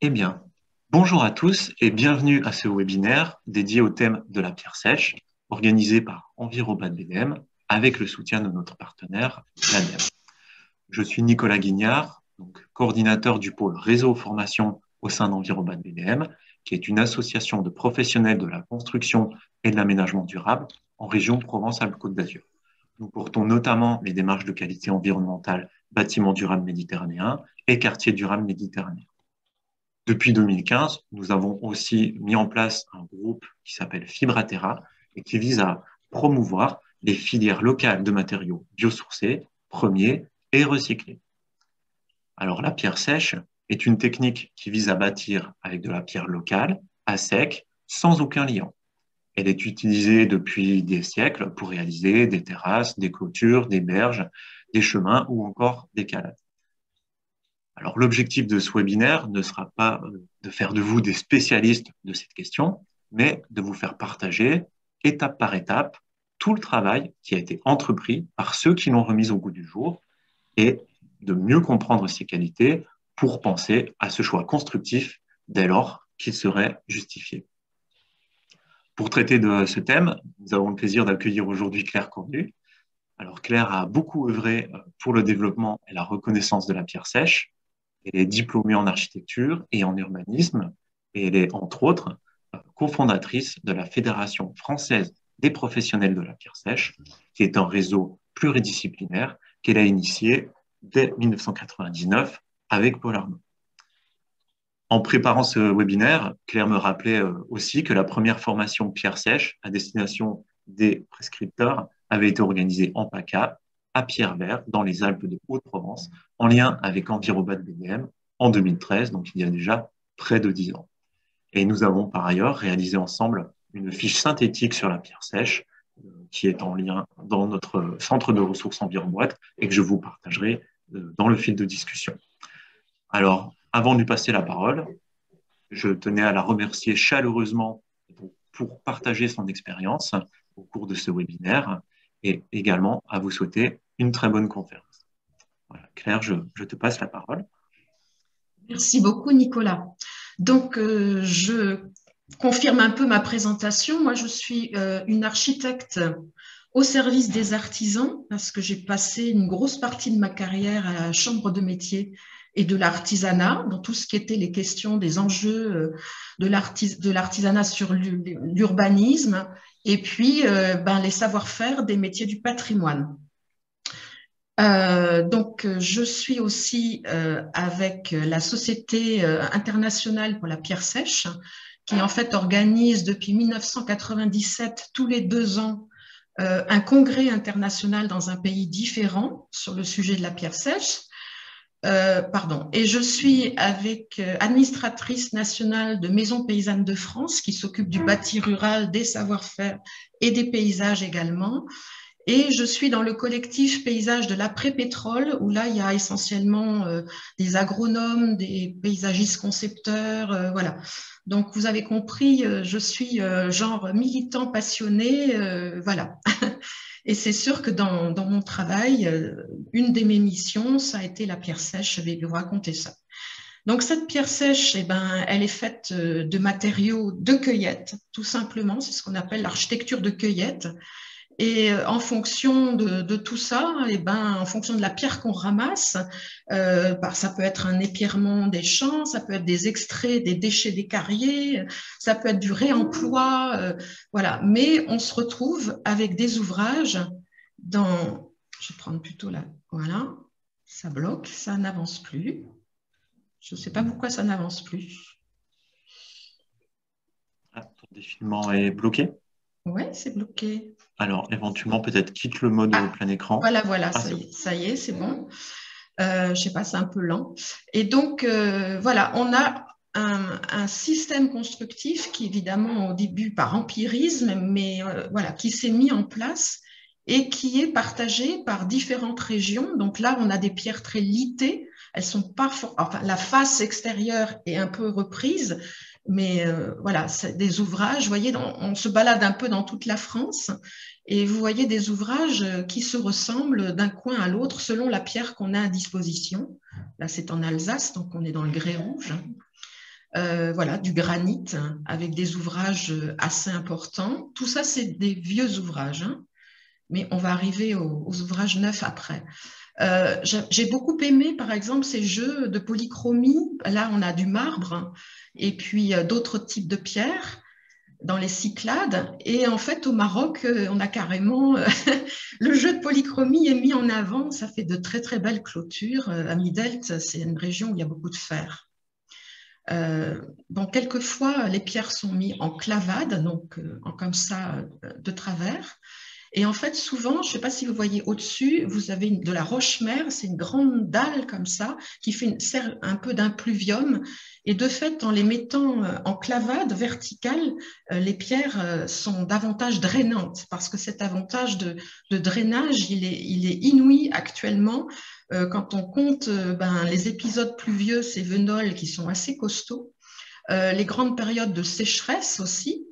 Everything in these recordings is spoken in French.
Eh bien, bonjour à tous et bienvenue à ce webinaire dédié au thème de la pierre sèche, organisé par Envirobat BDM avec le soutien de notre partenaire, l'ADEME. Je suis Nicolas Guignard, donc coordinateur du pôle réseau formation au sein d'Envirobat BDM, qui est une association de professionnels de la construction et de l'aménagement durable en région Provence-Alpes-Côte d'Azur. Nous portons notamment les démarches de qualité environnementale bâtiments durables méditerranéens et quartiers durables méditerranéens. Depuis 2015, nous avons aussi mis en place un groupe qui s'appelle Fibraterra et qui vise à promouvoir les filières locales de matériaux biosourcés, premiers et recyclés. Alors, la pierre sèche est une technique qui vise à bâtir avec de la pierre locale, à sec, sans aucun liant. Elle est utilisée depuis des siècles pour réaliser des terrasses, des clôtures, des berges, des chemins ou encore des calages. Alors, l'objectif de ce webinaire ne sera pas de faire de vous des spécialistes de cette question, mais de vous faire partager, étape par étape, tout le travail qui a été entrepris par ceux qui l'ont remise au goût du jour et de mieux comprendre ses qualités pour penser à ce choix constructif dès lors qu'il serait justifié. Pour traiter de ce thème, nous avons le plaisir d'accueillir aujourd'hui Claire Cornu. Alors, Claire a beaucoup œuvré pour le développement et la reconnaissance de la pierre sèche. Elle est diplômée en architecture et en urbanisme et elle est, entre autres, cofondatrice de la Fédération française des professionnels de la pierre sèche, qui est un réseau pluridisciplinaire qu'elle a initié dès 1999 avec Paul Arnaud. En préparant ce webinaire, Claire me rappelait aussi que la première formation pierre sèche à destination des prescripteurs avait été organisée en PACA à Pierrevert, dans les Alpes de Haute-Provence, en lien avec Envirobat BDM en 2013, donc il y a déjà près de 10 ans. Et nous avons par ailleurs réalisé ensemble une fiche synthétique sur la pierre sèche qui est en lien dans notre centre de ressources Enviroboîte et que je vous partagerai dans le fil de discussion. Alors, avant de lui passer la parole, je tenais à la remercier chaleureusement pour partager son expérience au cours de ce webinaire et également à vous souhaiter une très bonne conférence. Voilà, Claire, je te passe la parole. Merci beaucoup, Nicolas. Donc, je confirme un peu ma présentation. Moi, je suis une architecte au service des artisans parce que j'ai passé une grosse partie de ma carrière à la chambre de métier et de l'artisanat, dans tout ce qui était les questions des enjeux de l'artisanat sur l'urbanisme et puis les savoir-faire des métiers du patrimoine. Donc, je suis aussi avec la Société internationale pour la pierre sèche, qui en fait organise depuis 1997, tous les 2 ans, un congrès international dans un pays différent sur le sujet de la pierre sèche. Et je suis avec administratrice nationale de Maison Paysanne de France, qui s'occupe du bâti rural, des savoir-faire et des paysages également. Et je suis dans le collectif paysage de l'après-pétrole, où là, il y a essentiellement des agronomes, des paysagistes concepteurs, voilà. Donc, vous avez compris, je suis genre militant passionné, voilà. Et c'est sûr que dans mon travail, une de mes missions, ça a été la pierre sèche. Je vais vous raconter ça. Donc, cette pierre sèche, eh ben, elle est faite de matériaux de cueillette, tout simplement. C'est ce qu'on appelle l'architecture de cueillette. Et en fonction de tout ça, et ben, en fonction de la pierre qu'on ramasse, ça peut être un épierrement des champs, ça peut être des extraits des déchets des carriers, ça peut être du réemploi, voilà. Mais on se retrouve avec des ouvrages dans, je vais prendre plutôt là, voilà, ça bloque, ça n'avance plus. Je ne sais pas pourquoi ça n'avance plus. Ah, ton défilement est bloqué. Ouais, c'est bloqué. Alors, éventuellement, peut-être quitte le mode Ah, plein écran. voilà, Ah, c'est bon. ça y est, c'est bon. Je sais pas, c'est un peu lent. Et donc, voilà, on a un système constructif qui, évidemment, au début par empirisme, mais voilà, qui s'est mis en place et qui est partagé par différentes régions. Donc là, on a des pierres très litées. Elles sont pas, enfin, la face extérieure est un peu reprise, mais voilà, c'est des ouvrages. Vous voyez, on se balade un peu dans toute la France et vous voyez des ouvrages qui se ressemblent d'un coin à l'autre selon la pierre qu'on a à disposition. Là, c'est en Alsace, donc on est dans le grès rouge. voilà, du granit hein, avec des ouvrages assez importants. Tout ça, c'est des vieux ouvrages, hein, mais on va arriver aux ouvrages neufs après. J'ai beaucoup aimé, par exemple, ces jeux de polychromie. Là, on a du marbre et puis d'autres types de pierres dans les Cyclades. Et en fait, au Maroc, on a carrément le jeu de polychromie est mis en avant. Ça fait de très, très belles clôtures. À Midelt, c'est une région où il y a beaucoup de fer. Donc, quelquefois, les pierres sont mises en clavade, donc comme ça, de travers. Et en fait, souvent, je ne sais pas si vous voyez au-dessus, vous avez de la roche-mère, c'est une grande dalle comme ça, qui sert un peu d'impluvium. Et de fait, en les mettant en clavade verticale, les pierres sont davantage drainantes, parce que cet avantage de drainage, il est inouï actuellement. Quand on compte les épisodes pluvieux, ces venols qui sont assez costauds, les grandes périodes de sécheresse aussi,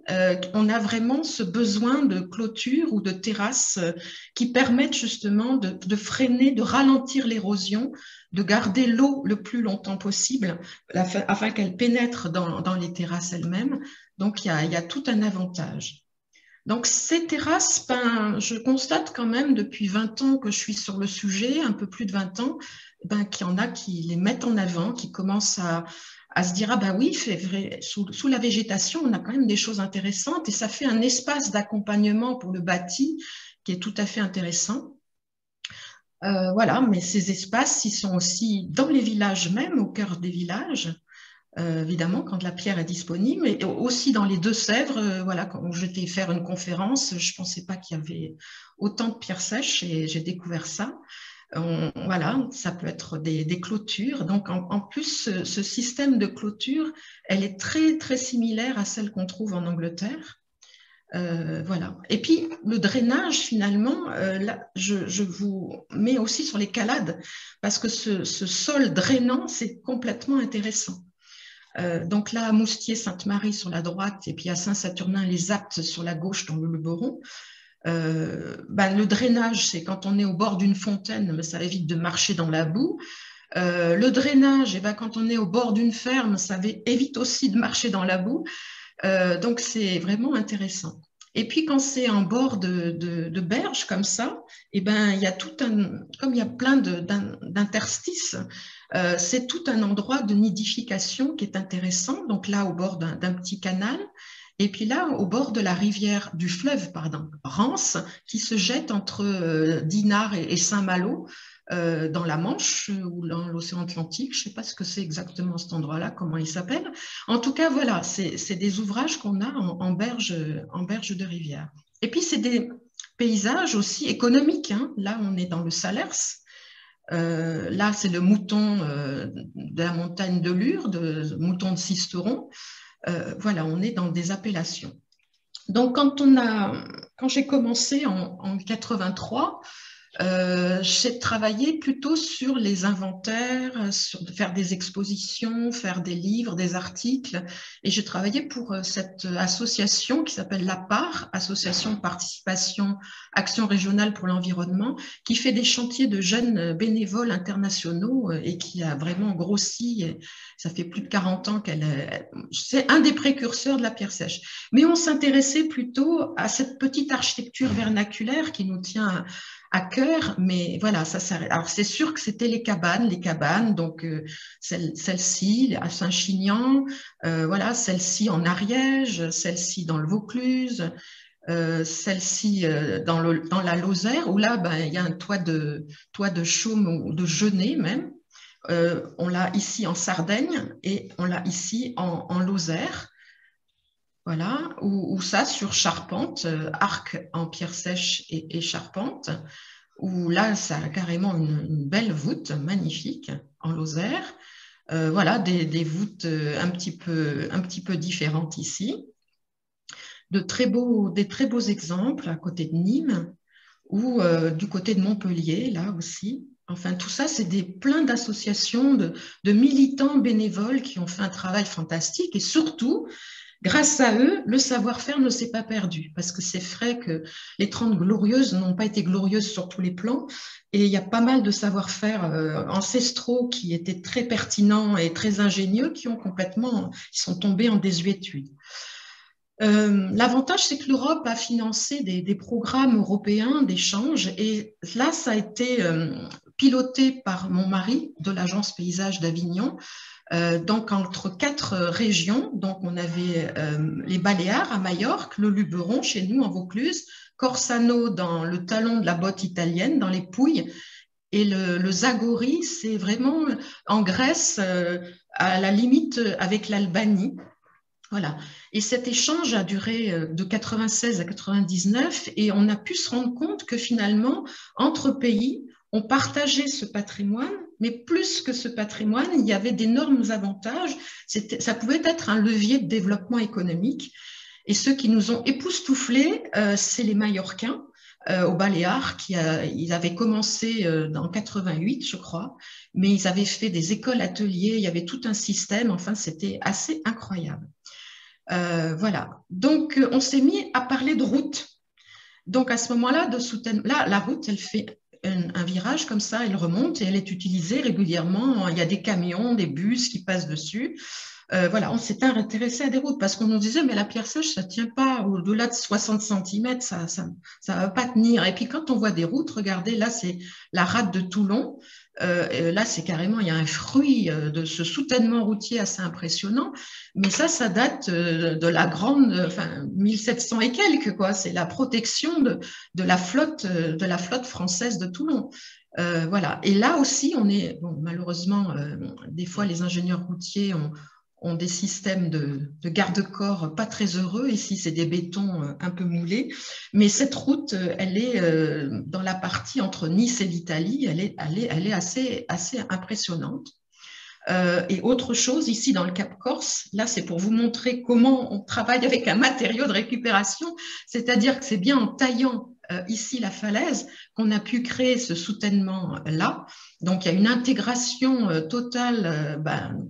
on a vraiment ce besoin de clôture ou de terrasses qui permettent justement de freiner, de ralentir l'érosion, de garder l'eau le plus longtemps possible afin qu'elle pénètre dans les terrasses elles-mêmes. Donc, il y a tout un avantage. Donc, ces terrasses, je constate quand même depuis 20 ans que je suis sur le sujet, un peu plus de 20 ans, qu'il y en a qui les mettent en avant, qui commencent à se dire, ah ben oui, c'est vrai, sous la végétation, on a quand même des choses intéressantes et ça fait un espace d'accompagnement pour le bâti qui est tout à fait intéressant. Voilà, mais ces espaces, ils sont aussi dans les villages même, au cœur des villages. Évidemment, quand la pierre est disponible, mais aussi dans les Deux-Sèvres, voilà, quand j'étais faire une conférence, je ne pensais pas qu'il y avait autant de pierres sèches et j'ai découvert ça. Voilà, ça peut être des clôtures. Donc, en plus, ce système de clôture, elle est très, très similaire à celle qu'on trouve en Angleterre. Voilà. Et puis, le drainage, finalement, là, je vous mets aussi sur les calades, parce que ce sol drainant, c'est complètement intéressant. Donc là, à Moustier, Sainte-Marie sur la droite, et puis à Saint-Saturnin-les-Aptes sur la gauche dans le Luberon. Le drainage, c'est quand on est au bord d'une fontaine, mais ça évite de marcher dans la boue. Le drainage, quand on est au bord d'une ferme, ça évite aussi de marcher dans la boue. Donc c'est vraiment intéressant. Et puis quand c'est en bord de berge comme ça, il y a comme il y a plein d'interstices, c'est tout un endroit de nidification qui est intéressant. Donc là, au bord d'un petit canal. Et puis là, au bord de la rivière, du fleuve, pardon, Rance, qui se jette entre Dinard et Saint-Malo, dans la Manche ou dans l'océan Atlantique. Je ne sais pas ce que c'est exactement cet endroit-là, comment il s'appelle. En tout cas, voilà, c'est des ouvrages qu'on a en berge de rivière. Et puis, c'est des paysages aussi économiques, hein. Là, on est dans le Salers. Là, c'est le mouton de la montagne de Lure, de mouton de Sisteron. Voilà, on est dans des appellations. Donc, quand j'ai commencé en 83, j'ai travaillé plutôt sur les inventaires, sur faire des expositions, faire des livres, des articles. Et j'ai travaillé pour cette association qui s'appelle l'APAR, Association de participation Action régionale pour l'environnement, qui fait des chantiers de jeunes bénévoles internationaux et qui a vraiment grossi. Ça fait plus de 40 ans c'est un des précurseurs de la pierre sèche. Mais on s'intéressait plutôt à cette petite architecture vernaculaire qui nous tient à cœur, mais voilà, ça s'arrête. Alors, c'est sûr que c'était les cabanes, donc celle-ci à Saint-Chinian, voilà, celle-ci en Ariège, celle-ci dans le Vaucluse, celle-ci dans la Lozère, où là, il y a un toit de chaume ou de genêt même. On l'a ici en Sardaigne et on l'a ici en Lozère. Voilà, ou ça sur charpente, arc en pierre sèche et charpente, où là, ça a carrément une belle voûte magnifique en Lozère. Voilà, des voûtes un petit peu différentes ici. Des très beaux exemples à côté de Nîmes ou du côté de Montpellier, là aussi. Enfin, tout ça, c'est plein d'associations de militants bénévoles qui ont fait un travail fantastique et surtout, grâce à eux, le savoir-faire ne s'est pas perdu, parce que c'est vrai que les 30 glorieuses n'ont pas été glorieuses sur tous les plans, et il y a pas mal de savoir-faire ancestraux qui étaient très pertinents et très ingénieux, qui sont tombés en désuétude. L'avantage, c'est que l'Europe a financé des programmes européens d'échange, et là, ça a été piloté par mon mari de l'Agence Paysage d'Avignon, donc entre 4 régions. Donc on avait les Baléares à Majorque, le Luberon chez nous en Vaucluse, Corsano dans le talon de la botte italienne, dans les Pouilles, et le Zagori, c'est vraiment en Grèce, à la limite avec l'Albanie. Voilà. Et cet échange a duré de 96 à 99, et on a pu se rendre compte que finalement, entre pays, on partageait ce patrimoine, mais plus que ce patrimoine, il y avait d'énormes avantages. Ça pouvait être un levier de développement économique. Et ceux qui nous ont époustouflés, c'est les Mallorquins aux Baléares, ils avaient commencé en 88, je crois, mais ils avaient fait des écoles-ateliers, il y avait tout un système, enfin, c'était assez incroyable. Voilà. Donc, on s'est mis à parler de route. Donc, à ce moment-là, là, la route, elle fait un virage comme ça, elle remonte et elle est utilisée régulièrement. Il y a des camions, des bus qui passent dessus. Voilà, on s'est intéressé à des routes parce qu'on nous disait, mais la pierre sèche, ça ne tient pas au-delà de 60 cm, ça va pas tenir. Et puis, quand on voit des routes, regardez, là, c'est la rade de Toulon. Là, c'est carrément, il y a un fruit de ce soutènement routier assez impressionnant, mais ça date de la grande, enfin, 1700 et quelques, quoi. C'est la protection de la flotte française de Toulon. Voilà. Et là aussi, bon, malheureusement, des fois, les ingénieurs routiers ont des systèmes de garde-corps pas très heureux. Ici, c'est des bétons un peu moulés. Mais cette route, elle est dans la partie entre Nice et l'Italie, elle est assez impressionnante. Et autre chose, ici dans le Cap Corse, là c'est pour vous montrer comment on travaille avec un matériau de récupération, c'est-à-dire que c'est bien en taillant ici la falaise qu'on a pu créer ce soutènement-là. Donc il y a une intégration totale,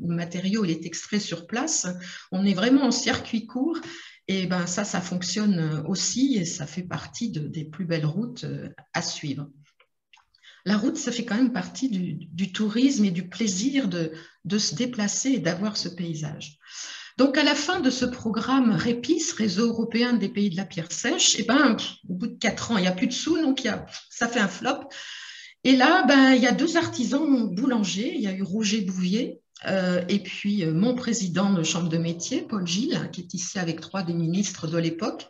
le matériau il est extrait sur place, on est vraiment en circuit court, et ça fonctionne aussi, et ça fait partie des plus belles routes à suivre. La route, ça fait quand même partie du tourisme et du plaisir de se déplacer et d'avoir ce paysage. Donc, à la fin de ce programme REPIS, Réseau européen des pays de la pierre sèche, au bout de 4 ans, il n'y a plus de sous, donc ça fait un flop. Et là, il y a 2 artisans boulangers. Il y a eu Roger Bouvier et puis mon président de chambre de métier, Paul Gilles, qui est ici avec 3 des ministres de l'époque.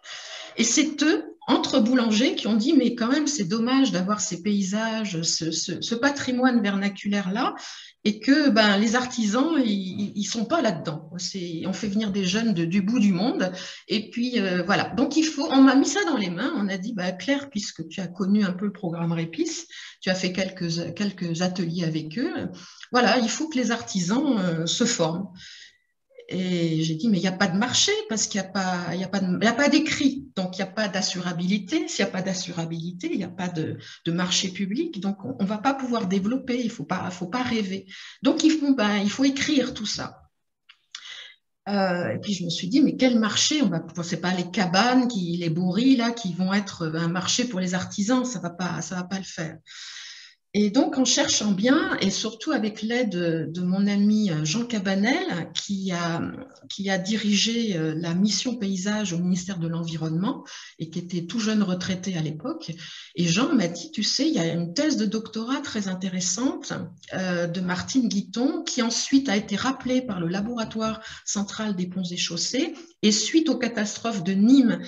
Et c'est eux, entre boulangers, qui ont dit, mais quand même, c'est dommage d'avoir ces paysages, ce patrimoine vernaculaire-là, et que les artisans, ils sont pas là-dedans. On fait venir des jeunes du bout du monde, et puis voilà. Donc, on m'a mis ça dans les mains, on a dit, Claire, puisque tu as connu un peu le programme REPIS, tu as fait quelques ateliers avec eux, voilà, il faut que les artisans se forment. Et j'ai dit, mais il n'y a pas de marché parce qu'il n'y a pas d'écrit, donc il n'y a pas d'assurabilité. S'il n'y a pas d'assurabilité, il n'y a pas de marché public, donc on ne va pas pouvoir développer, il ne faut pas rêver. Donc il faut écrire tout ça. Et puis je me suis dit, mais quel marché? C'est pas les cabanes, les bourris là, qui vont être un marché pour les artisans, ça va pas le faire. Et donc, en cherchant bien, et surtout avec l'aide de mon ami Jean Cabanel, qui a dirigé la mission paysage au ministère de l'Environnement et qui était tout jeune retraité à l'époque, et Jean m'a dit, tu sais, il y a une thèse de doctorat très intéressante de Martine Guiton, qui ensuite a été rappelée par le laboratoire central des ponts et chaussées, et suite aux catastrophes de Nîmes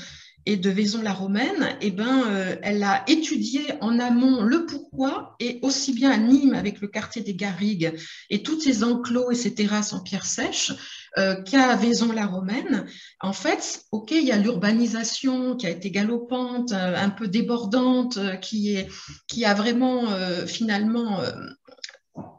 et de Vaison-la-Romaine, elle a étudié en amont le pourquoi, et aussi bien à Nîmes avec le quartier des Garrigues et tous ces enclos et ces terrasses en pierre sèche, qu'à Vaison-la-Romaine. En fait, ok, il y a l'urbanisation qui a été galopante, un peu débordante, qui a vraiment finalement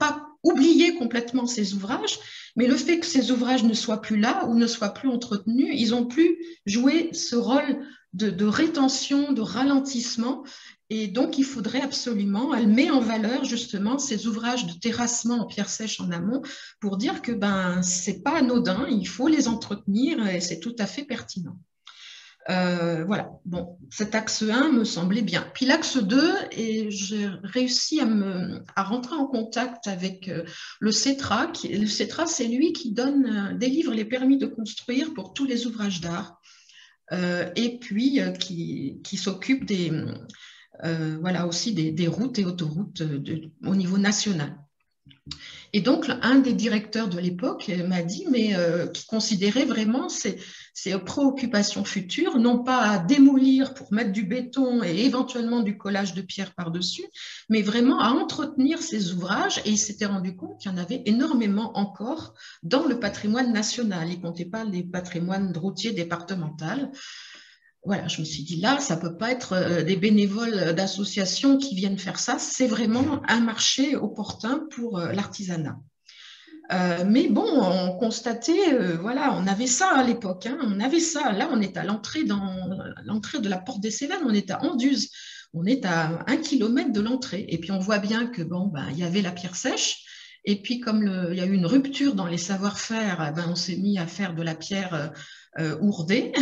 pas oublié complètement ces ouvrages, mais le fait que ces ouvrages ne soient plus là ou ne soient plus entretenus, ils ont pu jouer ce rôle de rétention, de ralentissement, Et donc, il faudrait absolument, elle met en valeur justement ces ouvrages de terrassement en pierre sèche en amont pour dire que c'est pas anodin, il faut les entretenir et c'est tout à fait pertinent. Voilà, bon, cet axe 1 me semblait bien. Puis l'axe 2, et j'ai réussi à rentrer en contact avec le CETRA. Le CETRA, c'est lui qui délivre les permis de construire pour tous les ouvrages d'art. Et puis qui s'occupe voilà, aussi des routes et autoroutes au niveau national. Et donc, un des directeurs de l'époque m'a dit, mais qui considérait vraiment ces préoccupations futures, non pas à démolir pour mettre du béton et éventuellement du collage de pierre par-dessus, mais vraiment à entretenir ces ouvrages. Et il s'était rendu compte qu'il y en avait énormément encore dans le patrimoine national. Il ne comptait pas les patrimoines routiers départementaux. Voilà, je me suis dit là, ça ne peut pas être des bénévoles d'associations qui viennent faire ça, c'est vraiment un marché opportun pour l'artisanat. Mais bon, on constatait, voilà, on avait ça à l'époque, hein, on avait ça. Là, on est à l'entrée de la porte des Cévennes, on est à Anduze, on est à 1 kilomètre de l'entrée. Et puis on voit bien que bon, il y avait la pierre sèche. Et puis comme il y a eu une rupture dans les savoir-faire, on s'est mis à faire de la pierre ourdée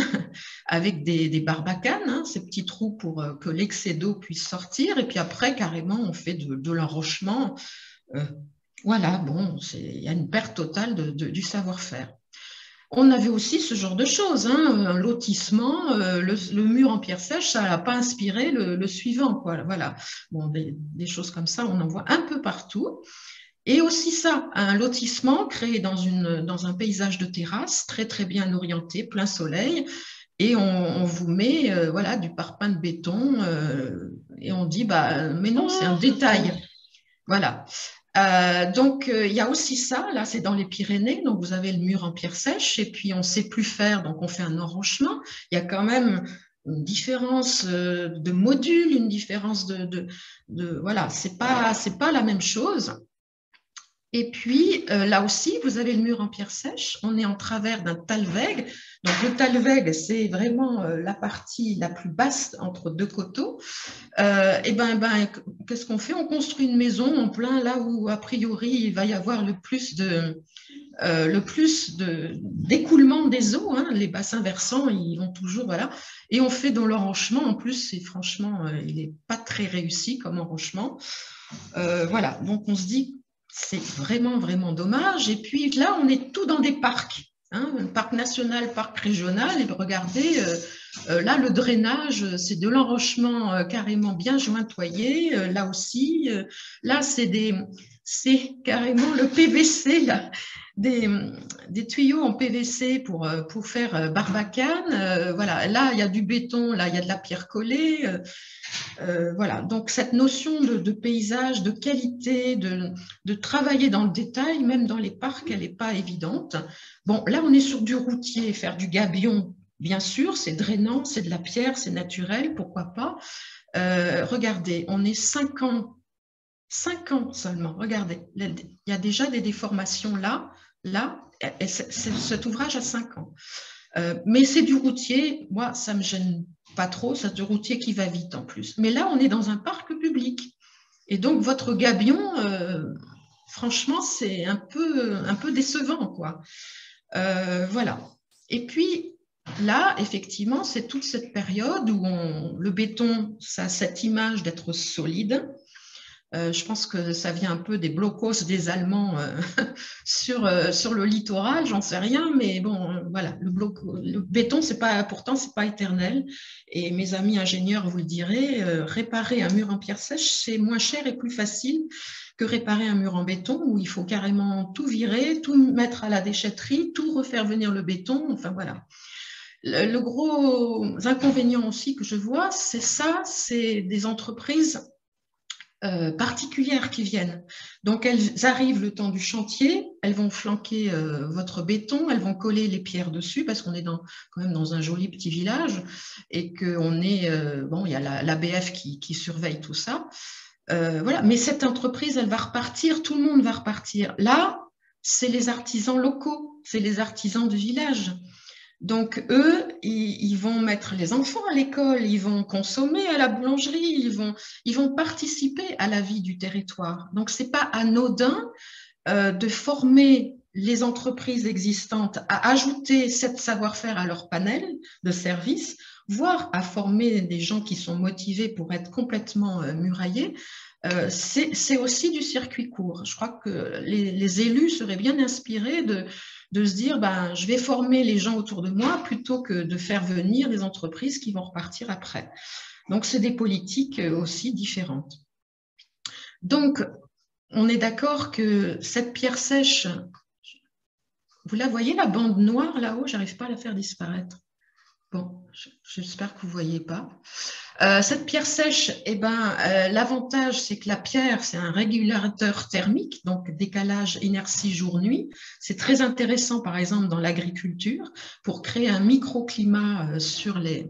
avec des barbacanes, hein, ces petits trous pour que l'excès d'eau puisse sortir. Et puis après, carrément, on fait de l'enrochement. Voilà, bon, il y a une perte totale du savoir-faire. On avait aussi ce genre de choses, hein, un lotissement, le mur en pierre sèche, ça n'a pas inspiré le suivant, quoi. Voilà, bon, des choses comme ça, on en voit un peu partout. Et aussi ça, un lotissement créé dans un paysage de terrasse, très très bien orienté, plein soleil, et on vous met voilà, du parpaing de béton, et on dit, mais non, c'est un détail. Voilà. Donc, il y a aussi ça, là, c'est dans les Pyrénées, donc vous avez le mur en pierre sèche, et puis on ne sait plus faire, donc on fait un enrochement. Il y a quand même une différence de module, une différence voilà, c'est pas la même chose. Et puis, là aussi, vous avez le mur en pierre sèche. On est en travers d'un talweg. Donc, le talweg, c'est vraiment la partie la plus basse entre deux coteaux. Qu'est-ce qu'on fait? On construit une maison en plein là où, a priori, il va y avoir le plus d'écoulement des eaux, hein. Les bassins versants, ils vont toujours, voilà. Et on fait dans l'enrochement. En plus, franchement, il n'est pas très réussi comme enrochement. Voilà, donc on se dit, c'est vraiment, vraiment dommage. Et puis là, on est tout dans des parcs, hein, parc national, parc régional. Et regardez, là, le drainage, c'est de l'enrochement carrément bien jointoyé. Là aussi, là, c'est carrément le PVC, là, des tuyaux en PVC pour faire barbacane. Voilà, là, il y a du béton, là, il y a de la pierre collée. Voilà, donc cette notion de paysage, de qualité, de travailler dans le détail, même dans les parcs, elle n'est pas évidente. Bon, là, on est sur du routier, faire du gabion, bien sûr, c'est drainant, c'est de la pierre, c'est naturel, pourquoi pas. Regardez, on est 5 ans seulement, regardez, il y a déjà des déformations là, cet ouvrage a 5 ans. Mais c'est du routier, moi, ça ne me gêne pas trop, c'est du routier qui va vite en plus. Mais là, on est dans un parc public. Et donc, votre gabion, franchement, c'est un peu décevant, quoi. Voilà. Et puis, là, effectivement, c'est toute cette période où le béton, ça a cette image d'être solide. Je pense que ça vient un peu des blocos des Allemands sur le littoral, j'en sais rien, mais bon, voilà, le béton, pourtant, c'est pas éternel. Et mes amis ingénieurs vous le diraient, réparer un mur en pierre sèche, c'est moins cher et plus facile que réparer un mur en béton où il faut carrément tout virer, tout mettre à la déchetterie, tout refaire venir le béton, enfin voilà. Le gros inconvénient aussi que je vois, c'est des entreprises particulières qui viennent. Donc, elles arrivent le temps du chantier, elles vont flanquer votre béton, elles vont coller les pierres dessus parce qu'on est quand même dans un joli petit village et qu'on est, bon, il y a l'ABF qui surveille tout ça. Voilà. Mais cette entreprise, elle va repartir, tout le monde va repartir. Là, c'est les artisans locaux, c'est les artisans du village. Donc, eux, ils vont mettre les enfants à l'école, ils vont consommer à la boulangerie, ils vont participer à la vie du territoire. Donc, ce n'est pas anodin de former les entreprises existantes à ajouter cette savoir-faire à leur panel de services, voire à former des gens qui sont motivés pour être complètement muraillés. C'est aussi du circuit court. Je crois que les élus seraient bien inspirés de se dire ben, je vais former les gens autour de moi plutôt que de faire venir des entreprises qui vont repartir après. Donc, c'est des politiques aussi différentes. Donc, on est d'accord que cette pierre sèche, vous la voyez, la bande noire là-haut, j'arrive pas à la faire disparaître. Bon, j'espère que vous ne voyez pas. Cette pierre sèche, eh ben, l'avantage, c'est que la pierre, c'est un régulateur thermique, donc décalage inertie jour-nuit. C'est très intéressant, par exemple, dans l'agriculture, pour créer un microclimat sur la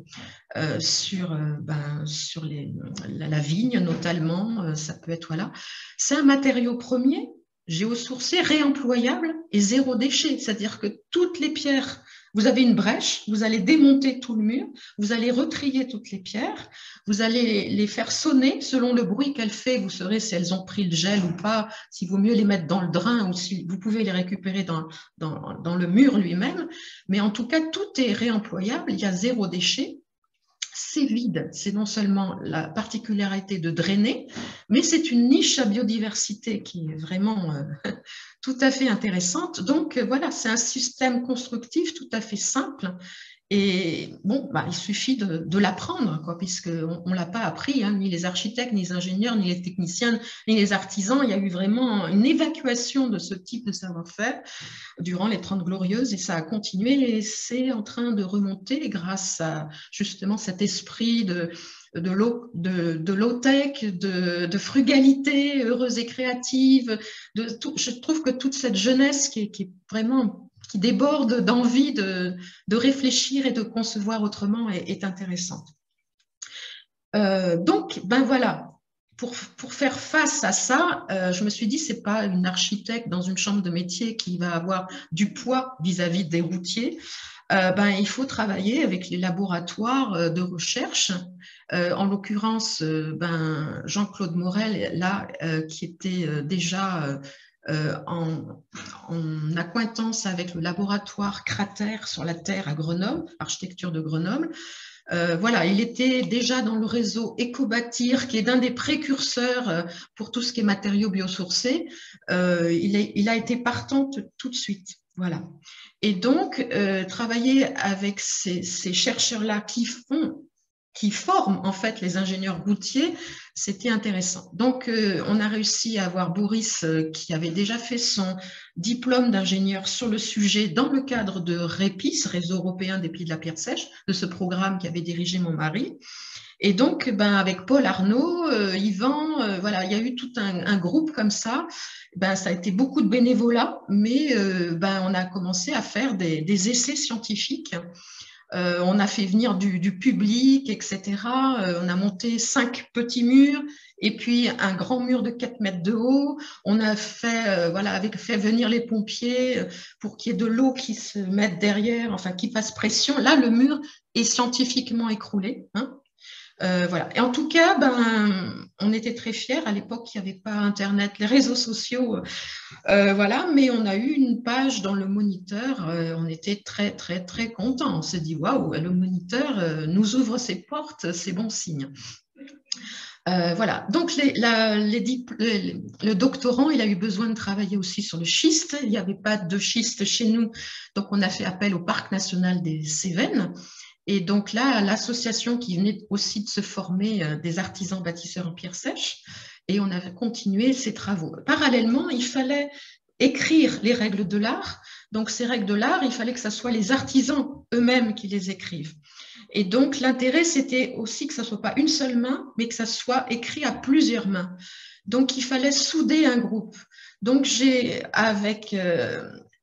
vigne, notamment. Ça peut être, voilà. C'est un matériau premier, géosourcé, réemployable et zéro déchet. C'est-à-dire que toutes les pierres, vous avez une brèche, vous allez démonter tout le mur, vous allez retrier toutes les pierres, vous allez les faire sonner selon le bruit qu'elles font. Vous saurez si elles ont pris le gel ou pas, s'il vaut mieux les mettre dans le drain ou si vous pouvez les récupérer dans le mur lui-même. Mais en tout cas, tout est réemployable, il y a zéro déchet. C'est vide, c'est non seulement la particularité de drainer, mais c'est une niche à biodiversité qui est vraiment tout à fait intéressante. Donc voilà, c'est un système constructif tout à fait simple. Et bon, bah, il suffit de l'apprendre, quoi, puisqu'on ne l'a pas appris, hein, ni les architectes, ni les ingénieurs, ni les techniciens, ni les artisans. Il y a eu vraiment une évacuation de ce type de savoir-faire durant les 30 Glorieuses et ça a continué et c'est en train de remonter grâce à justement cet esprit de low-tech, de frugalité heureuse et créative. Je trouve que toute cette jeunesse qui est vraiment qui déborde d'envie de réfléchir et de concevoir autrement est intéressante. Donc, ben voilà, pour faire face à ça, je me suis dit, ce n'est pas une architecte dans une chambre de métier qui va avoir du poids vis-à-vis des routiers. Ben, il faut travailler avec les laboratoires de recherche. En l'occurrence, ben, Jean-Claude Morel, là, qui était déjà en accointance avec le laboratoire Cratère sur la Terre à Grenoble, architecture de Grenoble. Voilà, il était déjà dans le réseau EcoBâtir, qui est d'un des précurseurs pour tout ce qui est matériaux biosourcés. Il a été partant tout de suite. Voilà. Et donc, travailler avec ces chercheurs-là qui forment en fait les ingénieurs routiers, c'était intéressant. Donc, on a réussi à avoir Boris qui avait déjà fait son diplôme d'ingénieur sur le sujet dans le cadre de REPIS, Réseau européen des Pays de la Pierre Sèche, de ce programme qu'avait dirigé mon mari. Et donc, ben, avec Paul Arnaud, Yvan, voilà, il y a eu tout un groupe comme ça. Ben, ça a été beaucoup de bénévolat, mais ben, on a commencé à faire des essais scientifiques. On a fait venir du public, etc. On a monté 5 petits murs et puis un grand mur de 4 mètres de haut. On a fait, voilà, fait venir les pompiers pour qu'il y ait de l'eau qui se mette derrière, enfin qui fasse pression. Là, le mur est scientifiquement écroulé. Hein. Voilà. Et en tout cas, ben, on était très fiers. À l'époque, il n'y avait pas Internet, les réseaux sociaux, voilà. Mais on a eu une page dans le Moniteur. On était très, très, très contents. On s'est dit, waouh, le Moniteur nous ouvre ses portes, c'est bon signe. Voilà. Donc, le doctorant, il a eu besoin de travailler aussi sur le schiste. Il n'y avait pas de schiste chez nous. Donc, on a fait appel au Parc national des Cévennes. Et donc là, l'association qui venait aussi de se former des artisans bâtisseurs en pierre sèche, et on a continué ces travaux. Parallèlement, il fallait écrire les règles de l'art. Donc ces règles de l'art, il fallait que ce soit les artisans eux-mêmes qui les écrivent. Et donc l'intérêt, c'était aussi que ce ne soit pas une seule main, mais que ça soit écrit à plusieurs mains. Donc il fallait souder un groupe. Donc j'ai,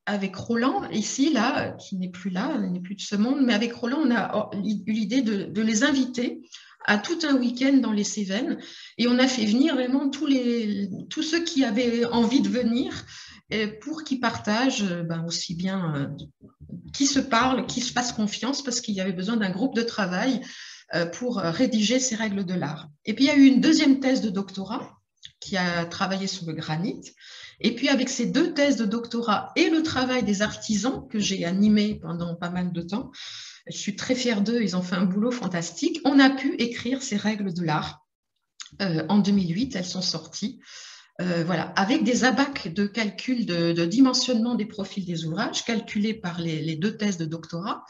avec Roland, ici, là, qui n'est plus là, il n'est plus de ce monde, mais avec Roland, on a eu l'idée de les inviter à tout un week-end dans les Cévennes. Et on a fait venir vraiment tous ceux qui avaient envie de venir pour qu'ils partagent ben, aussi bien qui se parlent, qui se fassent confiance, parce qu'il y avait besoin d'un groupe de travail pour rédiger ces règles de l'art. Et puis, il y a eu une deuxième thèse de doctorat qui a travaillé sur le granit. Et puis, avec ces deux thèses de doctorat et le travail des artisans que j'ai animé pendant pas mal de temps, je suis très fière d'eux, ils ont fait un boulot fantastique. On a pu écrire ces règles de l'art. En 2008, elles sont sorties. Voilà, avec des abacs de calcul de dimensionnement des profils des ouvrages calculés par les deux thèses de doctorat.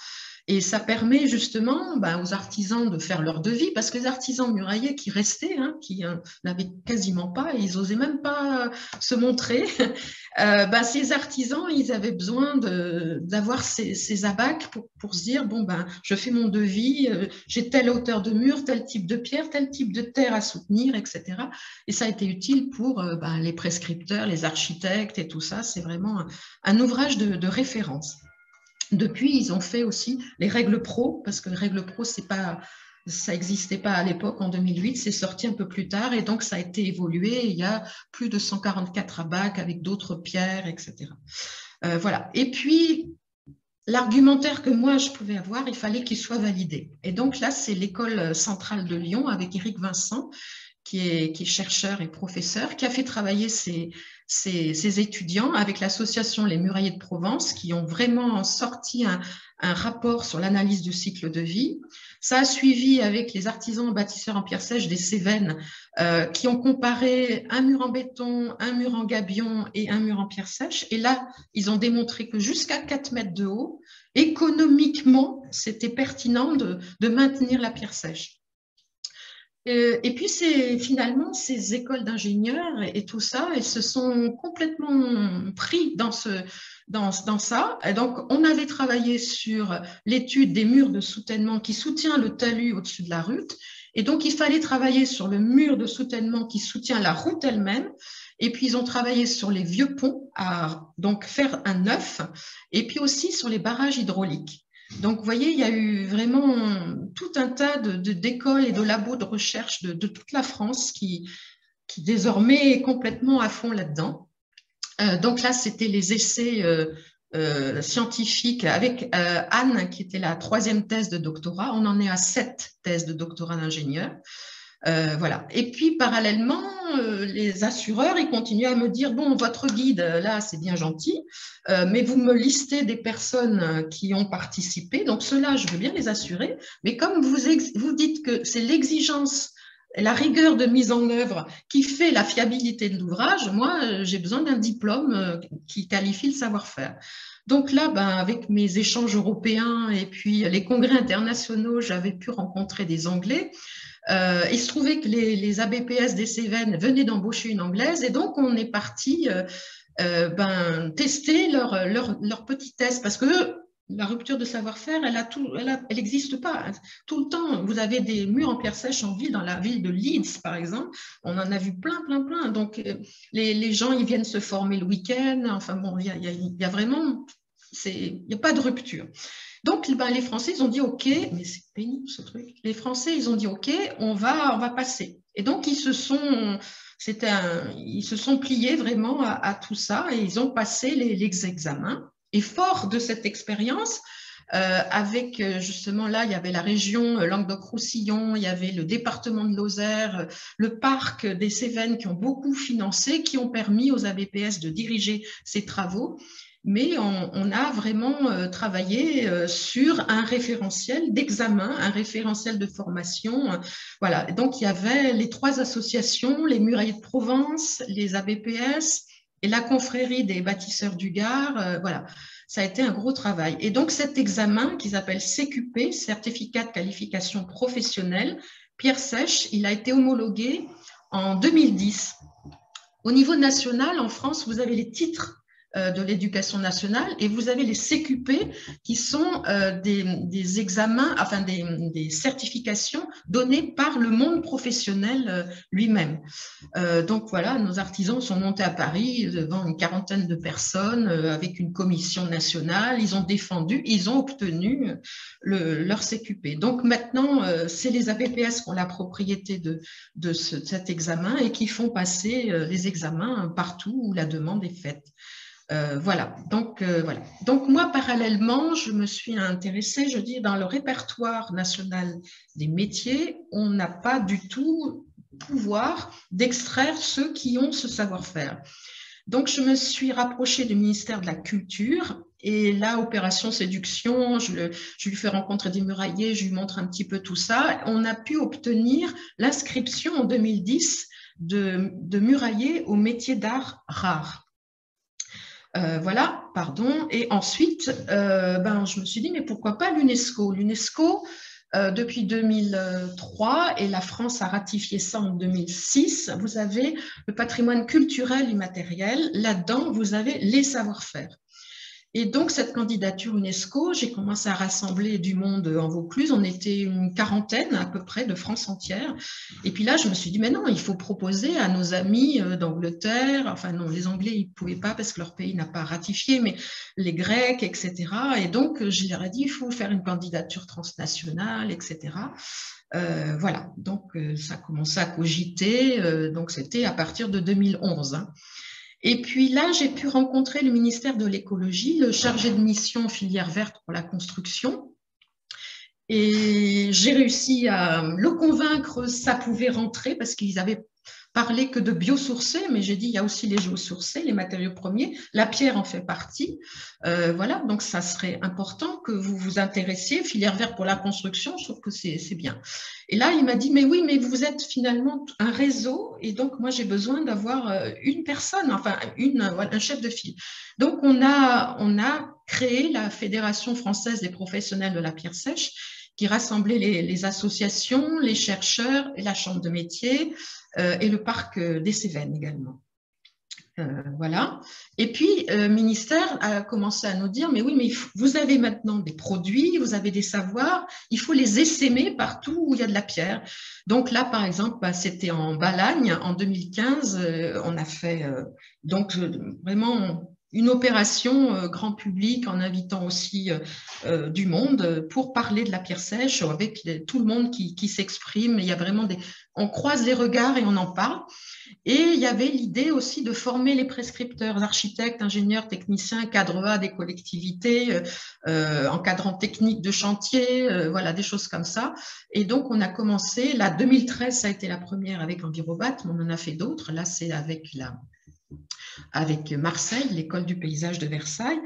Et ça permet justement aux artisans de faire leur devis, parce que les artisans muraillés qui restaient, qui n'avaient quasiment pas, ils n'osaient même pas se montrer, ces artisans, ils avaient besoin d'avoir ces abacs pour se dire, je fais mon devis, j'ai telle hauteur de mur, tel type de pierre, tel type de terre à soutenir, etc. Et ça a été utile pour les prescripteurs, les architectes et tout ça. C'est vraiment un ouvrage de référence. Depuis, ils ont fait aussi les règles pro, parce que les règles pro, ça n'existait pas à l'époque, en 2008, c'est sorti un peu plus tard, et donc ça a été évolué. Il y a plus de 144 abacs avec d'autres pierres, etc. Voilà. Et puis, l'argumentaire que moi, je pouvais avoir, il fallait qu'il soit validé. Et donc là, c'est l'École centrale de Lyon, avec Éric Vincent, qui est chercheur et professeur, qui a fait travailler ses étudiants avec l'association Les Muraillés de Provence, qui ont vraiment sorti un rapport sur l'analyse du cycle de vie. Ça a suivi avec les artisans bâtisseurs en pierre sèche des Cévennes, qui ont comparé un mur en béton, un mur en gabion et un mur en pierre sèche. Et là, ils ont démontré que jusqu'à 4 mètres de haut, économiquement, c'était pertinent de maintenir la pierre sèche. Et puis, c'est finalement ces écoles d'ingénieurs et tout ça, elles se sont complètement pris dans ça. Et donc, on avait travaillé sur l'étude des murs de soutènement qui soutient le talus au-dessus de la route. Et donc, il fallait travailler sur le mur de soutènement qui soutient la route elle-même. Et puis, ils ont travaillé sur les vieux ponts, à donc faire un neuf, et puis aussi sur les barrages hydrauliques. Donc, vous voyez, il y a eu vraiment tout un tas d'écoles et de labos de recherche de toute la France qui désormais est complètement à fond là-dedans. Donc là, c'était les essais scientifiques avec Anne, qui était la 3e thèse de doctorat. On en est à 7 thèses de doctorat d'ingénieur. Voilà. Et puis, parallèlement, les assureurs, ils continuaient à me dire, bon, votre guide, là, c'est bien gentil, mais vous me listez des personnes qui ont participé. Donc, ceux-là, je veux bien les assurer. Mais comme vous dites que c'est l'exigence, la rigueur de mise en œuvre qui fait la fiabilité de l'ouvrage, moi, j'ai besoin d'un diplôme qui qualifie le savoir-faire. Donc là, avec mes échanges européens et puis les congrès internationaux, j'avais pu rencontrer des Anglais. Il se trouvait que les ABPS des Cévennes venaient d'embaucher une Anglaise, et donc on est parti tester leur petit test, parce que la rupture de savoir-faire, elle n'existe pas. Tout le temps, vous avez des murs en pierre sèche en ville, dans la ville de Leeds, par exemple. On en a vu plein. Donc, les gens, ils viennent se former le week-end. Enfin bon, il y a vraiment, il n'y a pas de rupture. Donc, les Français, ils ont dit OK, mais c'est pénible ce truc. Les Français, ils ont dit OK, on va passer. Et donc, ils se sont pliés vraiment à tout ça, et ils ont passé les examens. Et fort de cette expérience, avec justement là, il y avait la région Languedoc-Roussillon, il y avait le département de Lozère, le parc des Cévennes qui ont beaucoup financé, qui ont permis aux ABPS de diriger ces travaux. Mais on a vraiment travaillé sur un référentiel d'examen, un référentiel de formation. Voilà. Donc, il y avait les 3 associations, les Muraillés de Provence, les ABPS et la confrérie des bâtisseurs du Gard. Voilà. Ça a été un gros travail. Et donc, cet examen qui s'appelle CQP, Certificat de qualification professionnelle, pierre sèche, il a été homologué en 2010. Au niveau national, en France, vous avez les titres de l'éducation nationale, et vous avez les CQP qui sont des examens, enfin des certifications données par le monde professionnel lui-même. Donc voilà, nos artisans sont montés à Paris devant une 40aine de personnes avec une commission nationale, ils ont défendu, ils ont obtenu leur CQP. Donc maintenant, c'est les ABPS qui ont la propriété de cet examen et qui font passer les examens partout où la demande est faite. Voilà. Voilà. Donc, moi, parallèlement, je me suis intéressée, je dis, dans le répertoire national des métiers, on n'a pas du tout pouvoir d'extraire ceux qui ont ce savoir-faire. Donc, je me suis rapprochée du ministère de la Culture et là, opération séduction, je lui fais rencontrer des murailliers, je lui montre un petit peu tout ça. On a pu obtenir l'inscription en 2010 de murailler au métier d'art rare. Voilà, pardon. Et ensuite, je me suis dit, mais pourquoi pas l'UNESCO? L'UNESCO, depuis 2003, et la France a ratifié ça en 2006, vous avez le patrimoine culturel immatériel. Là-dedans, vous avez les savoir-faire. Et donc, cette candidature UNESCO, j'ai commencé à rassembler du monde en Vaucluse. On était une quarantaine à peu près de France entière. Et puis là, je me suis dit, mais non, il faut proposer à nos amis d'Angleterre, enfin non, les Anglais, ils ne pouvaient pas parce que leur pays n'a pas ratifié, mais les Grecs, etc. Et donc, je leur ai dit, il faut faire une candidature transnationale, etc. Voilà, donc ça a commencé à cogiter. Donc, c'était à partir de 2011. Hein. Et puis là, j'ai pu rencontrer le ministère de l'écologie, le chargé de mission filière verte pour la construction. Et j'ai réussi à le convaincre, ça pouvait rentrer parce qu'ils avaient parlé que de biosourcés, mais j'ai dit il y a aussi les géosourcés, les matériaux premiers, la pierre en fait partie. Voilà, donc ça serait important que vous vous intéressiez, filière verte pour la construction, je trouve que c'est bien. Et là, il m'a dit, mais oui, mais vous êtes finalement un réseau, et donc moi j'ai besoin d'avoir une personne, enfin un chef de file. Donc on a créé la Fédération française des professionnels de la pierre sèche, qui rassemblait les associations, les chercheurs, et la chambre de métier et le parc des Cévennes également. Voilà. Et puis, le ministère a commencé à nous dire, mais oui, mais vous avez maintenant des produits, vous avez des savoirs, il faut les essaimer partout où il y a de la pierre. Donc là, par exemple, c'était en Balagne, en 2015, on a fait vraiment une opération grand public en invitant aussi du monde pour parler de la pierre sèche avec tout le monde qui s'exprime. Il y a vraiment on croise les regards et on en parle. Et il y avait l'idée aussi de former les prescripteurs, architectes, ingénieurs, techniciens, cadres A des collectivités, encadrants techniques de chantier, voilà, des choses comme ça. Et donc, on a commencé, là, 2013, ça a été la première avec Envirobat, mais on en a fait d'autres. Là, c'est avec Marseille, l'école du paysage de Versailles.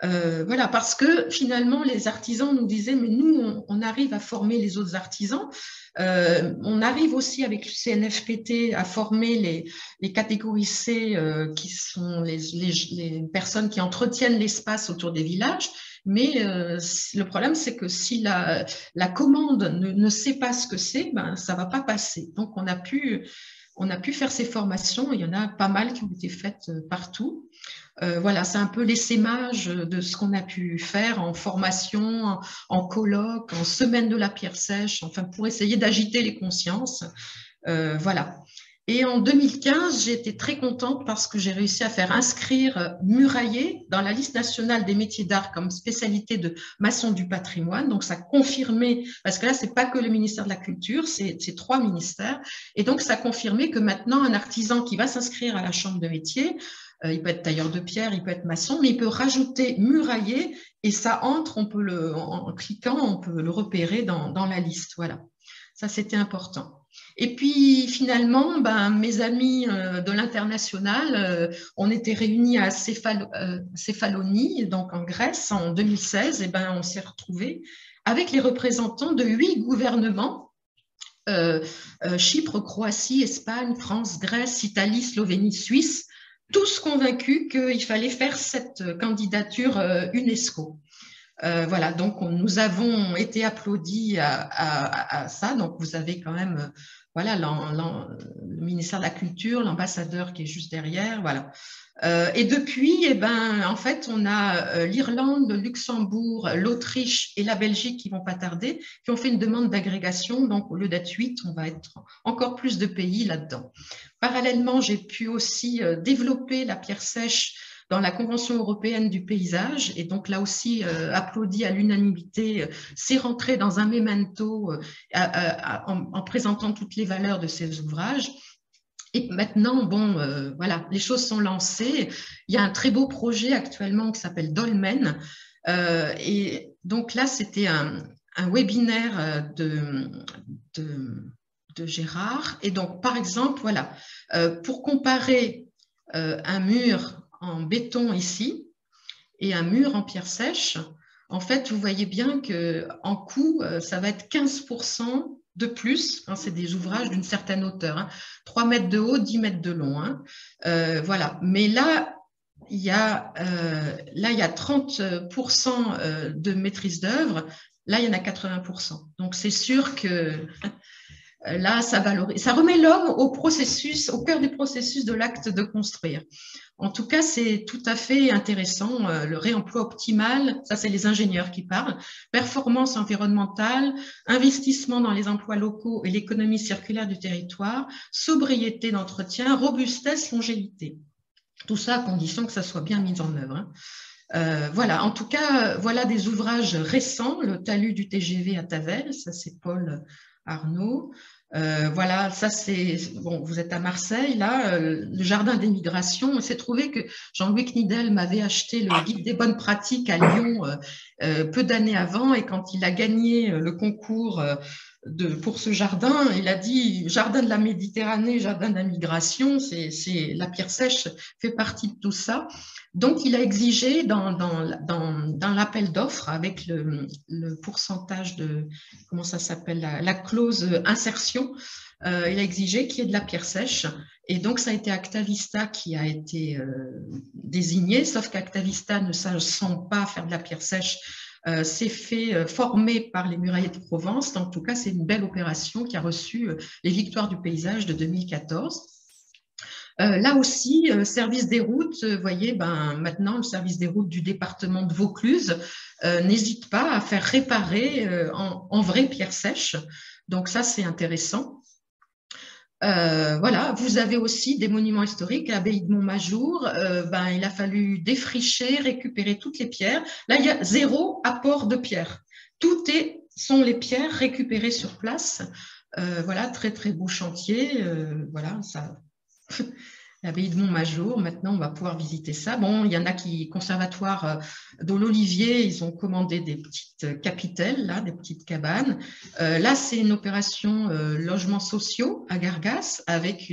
Voilà, parce que finalement, les artisans nous disaient, mais nous, on arrive à former les autres artisans. On arrive aussi avec le CNFPT à former les catégories C, qui sont les personnes qui entretiennent l'espace autour des villages. Mais le problème, c'est que si la commande ne sait pas ce que c'est, ben, ça ne va pas passer. Donc, on a pu faire ces formations. Il y en a pas mal qui ont été faites partout. Voilà, c'est un peu l'essaimage de ce qu'on a pu faire en formation, en colloque, en semaine de la pierre sèche, enfin pour essayer d'agiter les consciences. Voilà. Et en 2015, j'ai été très contente parce que j'ai réussi à faire inscrire murailler dans la liste nationale des métiers d'art comme spécialité de maçon du patrimoine. Donc, ça confirmait, parce que là, c'est pas que le ministère de la Culture, c'est 3 ministères. Et donc, ça confirmait que maintenant, un artisan qui va s'inscrire à la chambre de métier, il peut être tailleur de pierre, il peut être maçon, mais il peut rajouter murailler et ça entre, en cliquant, on peut le repérer dans la liste. Voilà, ça c'était important. Et puis finalement, mes amis de l'international, on était réunis à Céphalonie, donc en Grèce, en 2016, et on s'est retrouvés avec les représentants de 8 gouvernements. Chypre, Croatie, Espagne, France, Grèce, Italie, Slovénie, Suisse, tous convaincus qu'il fallait faire cette candidature UNESCO. Voilà, donc nous avons été applaudis à ça. Donc vous avez quand même, voilà, le ministère de la Culture, l'ambassadeur qui est juste derrière, voilà. Et depuis, en fait, on a l'Irlande, le Luxembourg, l'Autriche et la Belgique qui vont pas tarder, qui ont fait une demande d'agrégation. Donc, au lieu d'être 8, on va être encore plus de pays là-dedans. Parallèlement, j'ai pu aussi développer la pierre sèche dans la Convention européenne du paysage, et donc là aussi, applaudi à l'unanimité, c'est rentré dans un memento en présentant toutes les valeurs de ces ouvrages. Et maintenant, bon, voilà, les choses sont lancées. Il y a un très beau projet actuellement qui s'appelle Dolmen. Et donc là, c'était un webinaire de, de Gérard. Et donc, par exemple, voilà, pour comparer un mur en béton ici et un mur en pierre sèche, en fait, vous voyez bien qu'en coût, ça va être 15% de plus. Hein, c'est des ouvrages d'une certaine hauteur. Hein, 3 mètres de haut, 10 mètres de long. Hein. Voilà. Mais là, il y a 30% de maîtrise d'œuvre. Là, il y en a 80%. Donc, c'est sûr que là, ça valorise, ça remet l'homme au processus, au cœur du processus de l'acte de construire. En tout cas, c'est tout à fait intéressant. Le réemploi optimal, ça c'est les ingénieurs qui parlent, performance environnementale, investissement dans les emplois locaux et l'économie circulaire du territoire, sobriété d'entretien, robustesse, longévité. Tout ça à condition que ça soit bien mis en œuvre. Voilà, en tout cas, voilà des ouvrages récents, le talus du TGV à Tavel, ça c'est Paul Arnaud. Voilà, ça c'est, bon, vous êtes à Marseille, là, le jardin des migrations. On s'est trouvé que Jean-Louis Knidel m'avait acheté le guide des bonnes pratiques à Lyon peu d'années avant, et quand il a gagné le concours pour ce jardin, il a dit jardin de la Méditerranée, jardin de la migration, la pierre sèche fait partie de tout ça. Donc, il a exigé dans l'appel d'offres, avec le pourcentage de, comment ça s'appelle, la clause insertion, il a exigé qu'il y ait de la pierre sèche. Et donc, ça a été Actavista qui a été désigné, sauf qu'Actavista ne sachant pas faire de la pierre sèche, s'est fait former par les muraillers de Provence. En tout cas, c'est une belle opération qui a reçu les victoires du paysage de 2014. Là aussi, service des routes, vous voyez, maintenant, le service des routes du département de Vaucluse n'hésite pas à faire réparer en vraie pierre sèche. Donc ça, c'est intéressant. Voilà, vous avez aussi des monuments historiques à l'abbaye de Montmajour. Il a fallu défricher, récupérer toutes les pierres. Là, il y a 0 apport de pierre. Tout sont les pierres récupérées sur place. Voilà, très très beau chantier. Voilà, ça. L'abbaye de Montmajour, maintenant on va pouvoir visiter ça. Bon, il y en a qui, conservatoire de l'Olivier, ils ont commandé des petites capitelles, là, des petites cabanes. Là, c'est une opération logements sociaux à Gargas, avec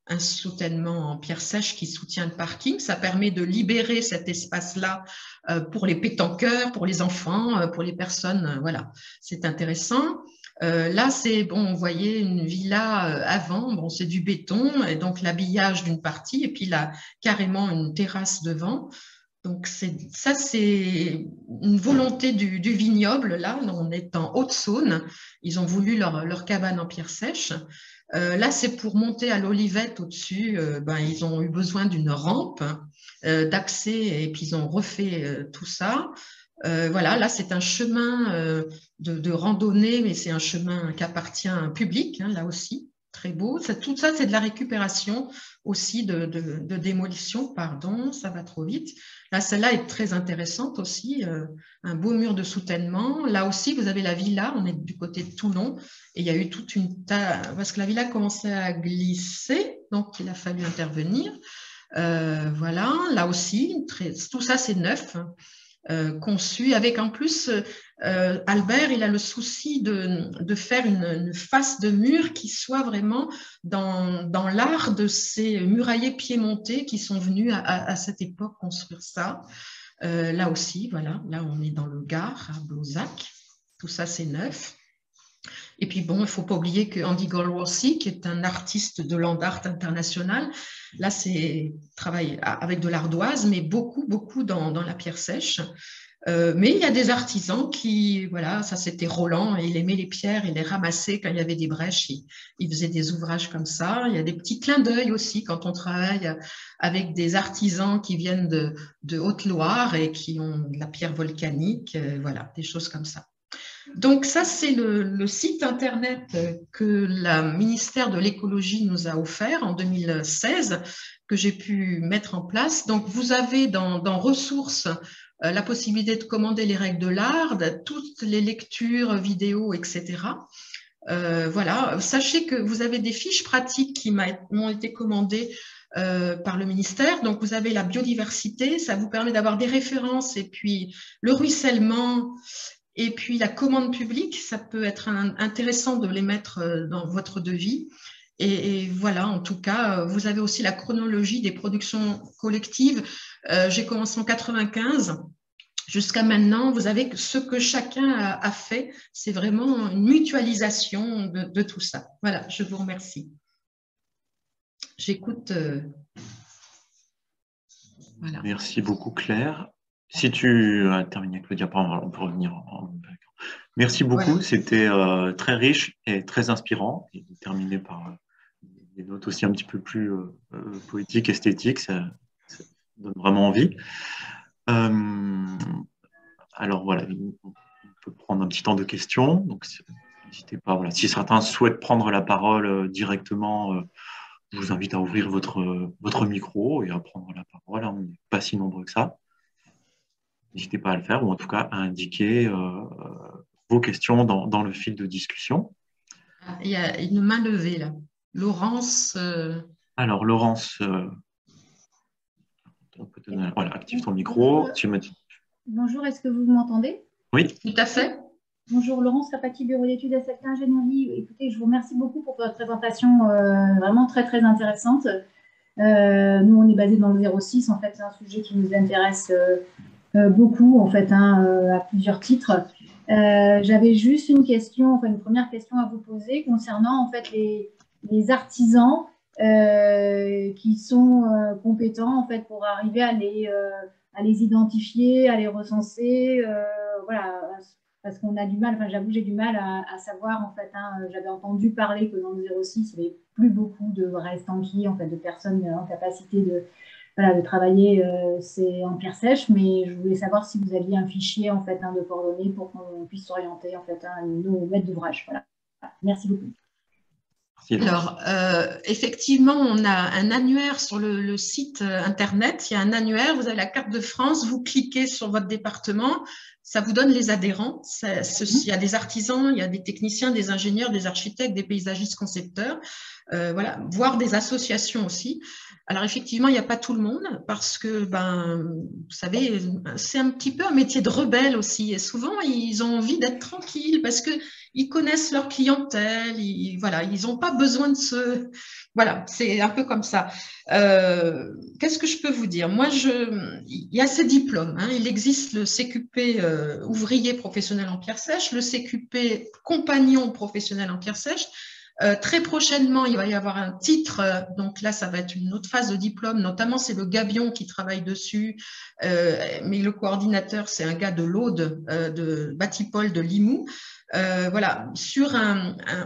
un soutènement en pierre sèche qui soutient le parking. Ça permet de libérer cet espace-là pour les pétanqueurs, pour les enfants, pour les personnes. Voilà, c'est intéressant. Là, c'est, bon, vous voyez une villa avant, bon, c'est du béton, et donc l'habillage d'une partie, et puis là, carrément une terrasse devant. Donc, ça, c'est une volonté du vignoble. Là, on est en Haute-Saône. Ils ont voulu leur cabane en pierre sèche. Là, c'est pour monter à l'Olivette au-dessus. Ils ont eu besoin d'une rampe d'accès, et puis ils ont refait tout ça. Voilà, là, c'est un chemin de randonnée, mais c'est un chemin qui appartient à un public, hein, là aussi, très beau. Tout ça, c'est de la récupération aussi de démolition, pardon, ça va trop vite. Là, celle-là est très intéressante aussi, un beau mur de soutènement. Là aussi, vous avez la villa, on est du côté de Toulon, et il y a eu toute une parce que la villa commençait à glisser, donc il a fallu intervenir. Voilà, là aussi, tout ça, c'est neuf. Conçu avec en plus Albert, il a le souci de faire une face de mur qui soit vraiment dans l'art de ces muraillers piémontais qui sont venus à cette époque construire ça. Là aussi, voilà, là on est dans le Gard, à Blauzac, tout ça c'est neuf. Et puis bon, il ne faut pas oublier que Andy Golworthy, qui est un artiste de land art international, là c'est travail avec de l'ardoise, mais beaucoup dans la pierre sèche. Mais il y a des artisans qui, voilà, ça c'était Roland, et il aimait les pierres, il les ramassait quand il y avait des brèches, il faisait des ouvrages comme ça. Il y a des petits clins d'œil aussi quand on travaille avec des artisans qui viennent de Haute-Loire et qui ont de la pierre volcanique, voilà, des choses comme ça. Donc ça, c'est le site internet que le ministère de l'écologie nous a offert en 2016, que j'ai pu mettre en place. Donc vous avez dans ressources la possibilité de commander les règles de l'art, toutes les lectures, vidéos, etc. Voilà. Sachez que vous avez des fiches pratiques qui m'ont été commandées par le ministère. Donc, vous avez la biodiversité, ça vous permet d'avoir des références, et puis le ruissellement, et puis la commande publique, ça peut être intéressant de les mettre dans votre devis. Et voilà, en tout cas, vous avez aussi la chronologie des productions collectives. J'ai commencé en 95. Jusqu'à maintenant, vous avez ce que chacun a fait. C'est vraiment une mutualisation de tout ça. Voilà, je vous remercie. J'écoute. Voilà. Merci beaucoup, Claire. Si tu as terminé, Claudia, on peut revenir Merci beaucoup. Voilà. C'était très riche et très inspirant. Et terminé par des notes aussi un petit peu plus poétiques, esthétiques. Ça donne vraiment envie. Alors voilà, on peut prendre un petit temps de questions. Donc, n'hésitez pas. Voilà. Si certains souhaitent prendre la parole directement, je vous invite à ouvrir votre micro et à prendre la parole. On n'est pas si nombreux que ça. N'hésitez pas à le faire, ou en tout cas à indiquer vos questions dans le fil de discussion. Il y a une main levée là. Laurence. Alors, Laurence, on peut te donner... Voilà, active ton micro. Bonjour, est-ce que vous m'entendez? Oui. Tout à fait. Bonjour, Laurence Rapati, bureau d'études SFT Ingénierie. Écoutez, je vous remercie beaucoup pour votre présentation vraiment très, très intéressante. Nous, on est basé dans le 06. En fait, c'est un sujet qui nous intéresse beaucoup, en fait, à plusieurs titres. J'avais juste une question, enfin une première question à vous poser concernant en fait les artisans qui sont compétents en fait pour arriver à les identifier, à les recenser, voilà, parce qu'on a du mal, enfin j'avoue j'ai du mal à savoir en fait, j'avais entendu parler que dans le 06 il n'y avait plus beaucoup de vrais stanquis, en fait, de personnes en capacité de travailler en pierre sèche, mais je voulais savoir si vous aviez un fichier en fait de coordonnées pour qu'on puisse s'orienter en fait nos maîtres d'ouvrage. Voilà. Merci beaucoup. Alors, effectivement, on a un annuaire sur le site internet. Il y a un annuaire, vous avez la carte de France, vous cliquez sur votre département, ça vous donne les adhérents. Il y a des artisans, il y a des techniciens, des ingénieurs, des architectes, des paysagistes concepteurs, voilà, voire des associations aussi. Alors, effectivement, il n'y a pas tout le monde parce que, vous savez, c'est un petit peu un métier de rebelle aussi. Et souvent, ils ont envie d'être tranquilles parce qu'ils connaissent leur clientèle. Voilà, ils n'ont pas besoin de se... Voilà, c'est un peu comme ça. Qu'est-ce que je peux vous dire? Moi, il y a ces diplômes. Il existe le CQP ouvrier professionnel en pierre sèche, le CQP compagnon professionnel en pierre sèche. Très prochainement, il va y avoir un titre, donc là, ça va être une autre phase de diplôme, notamment c'est le Gabion qui travaille dessus, mais le coordinateur, c'est un gars de l'Aude, de Batipol de Limoux. Voilà, sur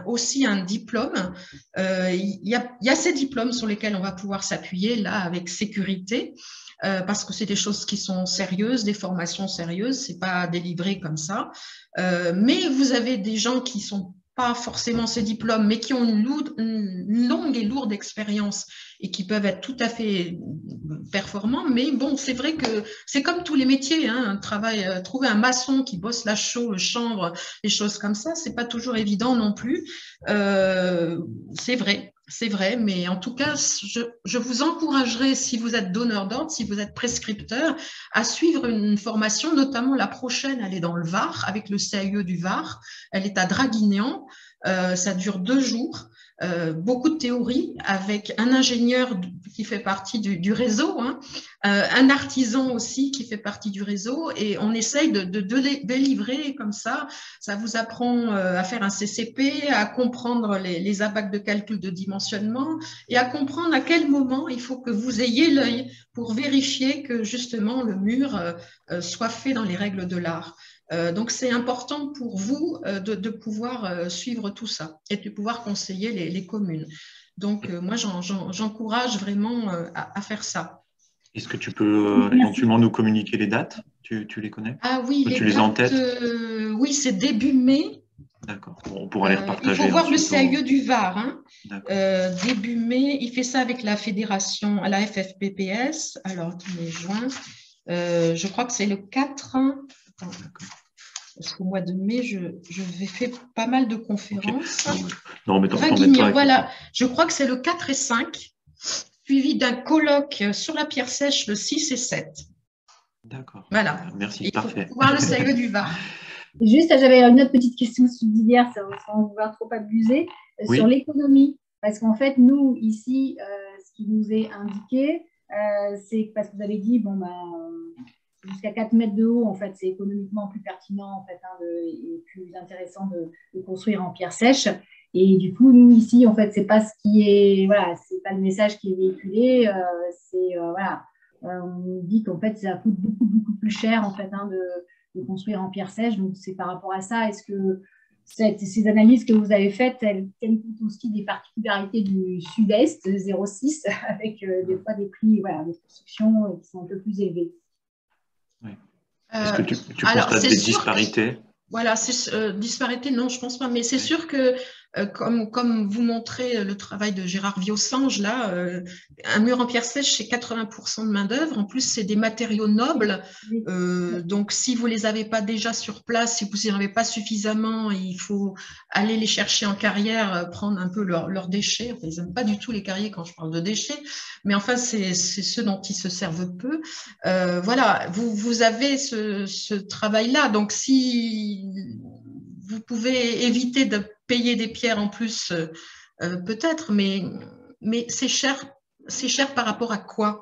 aussi un diplôme, il y a ces diplômes sur lesquels on va pouvoir s'appuyer là avec sécurité. Parce que c'est des choses qui sont sérieuses, des formations sérieuses, c'est pas délivré comme ça. Mais vous avez des gens qui sont pas forcément ces diplômes, mais qui ont une longue et lourde expérience et qui peuvent être tout à fait performants. Mais bon, c'est vrai que c'est comme tous les métiers, un travail, trouver un maçon qui bosse la chaux, le chanvre, les choses comme ça, c'est pas toujours évident non plus. C'est vrai. C'est vrai, mais en tout cas, je vous encouragerai, si vous êtes donneur d'ordre, si vous êtes prescripteur, à suivre une formation, notamment la prochaine, elle est dans le Var, avec le CAIE du Var, elle est à Draguignan, ça dure 2 jours, beaucoup de théorie, avec un ingénieur qui fait partie du réseau, un artisan aussi qui fait partie du réseau, et on essaye de délivrer comme ça vous apprend à faire un CCP, à comprendre les abacs de calcul de dimensionnement et à comprendre à quel moment il faut que vous ayez l'œil pour vérifier que justement le mur soit fait dans les règles de l'art. Donc, c'est important pour vous de pouvoir suivre tout ça et de pouvoir conseiller les communes. Donc, moi, j'encourage vraiment à faire ça. Est-ce que tu peux éventuellement nous communiquer les dates? Tu les connais? Ah oui, tu les as en tête? Oui, c'est début mai. D'accord, on pourra les repartager. Il faut voir le CAIE du Var. Début mai, il fait ça avec la fédération, la FFPPS. Alors, attendez, juin. Je crois que c'est le 4. parce qu'au mois de mai, je vais faire pas mal de conférences. Okay. Non, mais Draguignan, voilà, je crois que c'est le 4 et 5, suivi d'un colloque sur la pierre sèche le 6 et 7. D'accord. Voilà. Merci, il parfait. faut voir le sérieux du Var. Juste, j'avais une autre petite question subsidiaire, sans vouloir trop abuser, Oui. sur l'économie. Parce qu'en fait, nous, ici, ce qui nous est indiqué, c'est parce que vous avez dit, bon, jusqu'à 4 mètres de haut, en fait, c'est économiquement plus pertinent en fait, et plus intéressant de construire en pierre sèche. Et du coup, nous, ici, en fait, c'est pas ce qui est, voilà, c'est pas le message qui est véhiculé. Voilà, on dit qu'en fait, ça coûte beaucoup, beaucoup plus cher, en fait, de construire en pierre sèche. Donc, c'est par rapport à ça. Est-ce que ces analyses que vous avez faites, elles tiennent compte aussi des particularités du sud-est, 0,6, avec des fois des prix de construction qui sont un peu plus élevés? Oui. Est-ce que tu constates des disparités? Voilà, disparité, non, je ne pense pas. Mais c'est sûr que, comme vous montrez le travail de Gérard Viossange, là, un mur en pierre sèche, c'est 80% de main-d'œuvre. En plus, c'est des matériaux nobles. Donc, si vous ne les avez pas déjà sur place, si vous n'en avez pas suffisamment, il faut aller les chercher en carrière, prendre un peu leurs déchets. Enfin, ils n'aiment pas du tout les carriers quand je parle de déchets. Mais enfin, c'est ceux dont ils se servent peu. Voilà, vous avez ce travail-là. Donc, si vous pouvez éviter de payer des pierres en plus, peut-être, mais c'est cher par rapport à quoi?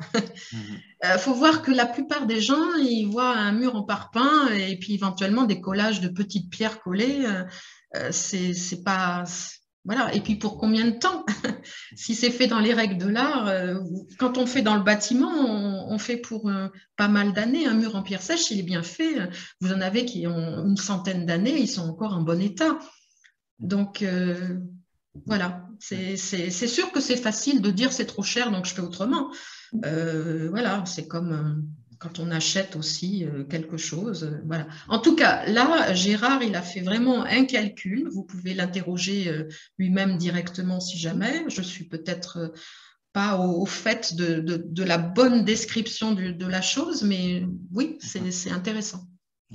Faut voir que la plupart des gens, ils voient un mur en parpaing et puis éventuellement des collages de petites pierres collées. C'est pas... Voilà. Et puis pour combien de temps? Si c'est fait dans les règles de l'art, quand on fait dans le bâtiment, on fait pour pas mal d'années. Un mur en pierre sèche, il est bien fait. Vous en avez qui ont une centaine d'années, ils sont encore en bon état. Donc, voilà. C'est sûr que c'est facile de dire c'est trop cher, donc je fais autrement. Voilà, c'est comme quand on achète aussi quelque chose. Voilà. En tout cas, là, Gérard, il a fait vraiment un calcul. Vous pouvez l'interroger lui-même directement si jamais. Je suis peut-être pas au fait de la bonne description de la chose, mais oui, c'est intéressant.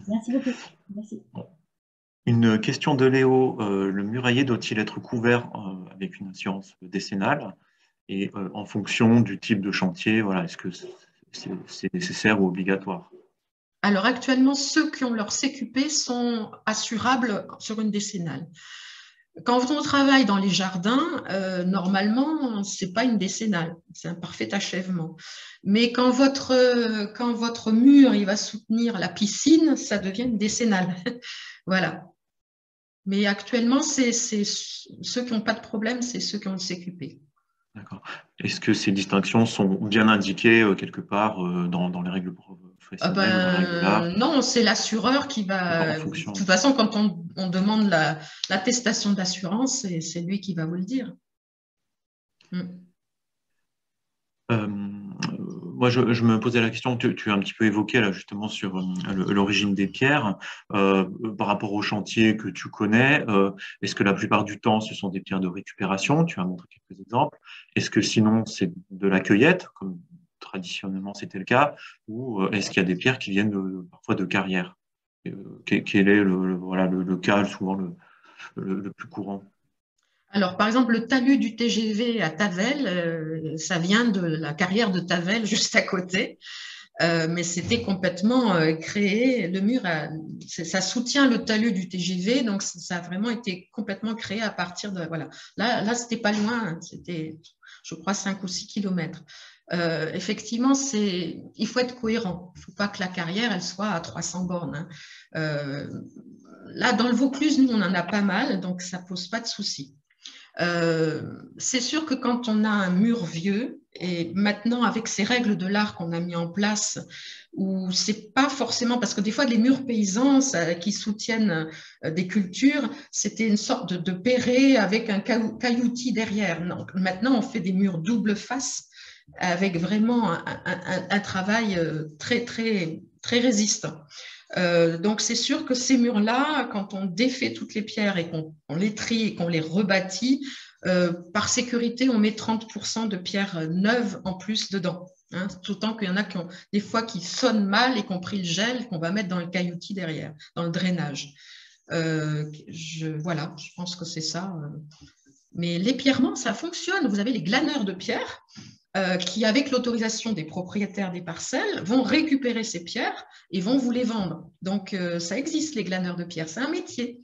Merci beaucoup. Merci. Une question de Léo. Le murailler doit-il être couvert avec une assurance décennale? Et en fonction du type de chantier, voilà, est-ce que c'est nécessaire ou obligatoire? Alors actuellement, ceux qui ont leur CQP sont assurables sur une décennale. Quand on travaille dans les jardins, normalement, ce n'est pas une décennale, c'est un parfait achèvement. Mais quand votre mur il va soutenir la piscine, ça devient une décennale. Voilà. Mais actuellement, c'est ceux qui n'ont pas de problème, c'est ceux qui ont le CQP. D'accord. Est-ce que ces distinctions sont bien indiquées quelque part dans les règles professionnelles ou dans les règles de l'art? Non, c'est l'assureur qui va. De toute façon, quand on demande l'attestation d'assurance, c'est lui qui va vous le dire. Moi, je me posais la question, tu as un petit peu évoqué là justement sur l'origine des pierres. Par rapport aux chantiers que tu connais, est-ce que la plupart du temps, ce sont des pierres de récupération? Tu as montré quelques exemples. Est-ce que sinon, c'est de la cueillette, comme traditionnellement c'était le cas, ou est-ce qu'il y a des pierres qui viennent parfois de carrière? Quel est le cas souvent le plus courant? Alors, par exemple, le talus du TGV à Tavel, ça vient de la carrière de Tavel, juste à côté. Mais c'était complètement créé. Le mur, ça soutient le talus du TGV, donc ça a vraiment été complètement créé à partir de... Voilà. Là c'était pas loin, c'était, je crois, 5 ou 6 kilomètres. Effectivement, il faut être cohérent. Il ne faut pas que la carrière, elle soit à 300 bornes. Là, dans le Vaucluse, nous, on en a pas mal, donc ça ne pose pas de souci. C'est sûr que quand on a un mur vieux, et maintenant avec ces règles de l'art qu'on a mis en place, où c'est pas forcément, parce que des fois les murs paysans qui soutiennent des cultures, c'était une sorte de perret avec un cailloutis derrière. Non, maintenant on fait des murs double face avec vraiment un travail très, très, très résistant. Donc, c'est sûr que ces murs-là, quand on défait toutes les pierres et qu'on les trie et qu'on les rebâtit, par sécurité, on met 30% de pierres neuves en plus dedans. Hein, tout autant qu'il y en a qui ont des fois qui sonnent mal et qui ont pris le gel qu'on va mettre dans le cailloutis derrière, dans le drainage. Voilà, je pense que c'est ça. Mais l'épièrrement, ça fonctionne. Vous avez les glaneurs de pierre qui, avec l'autorisation des propriétaires des parcelles, vont récupérer ces pierres et vont vous les vendre. Donc, ça existe, les glaneurs de pierre. C'est un métier.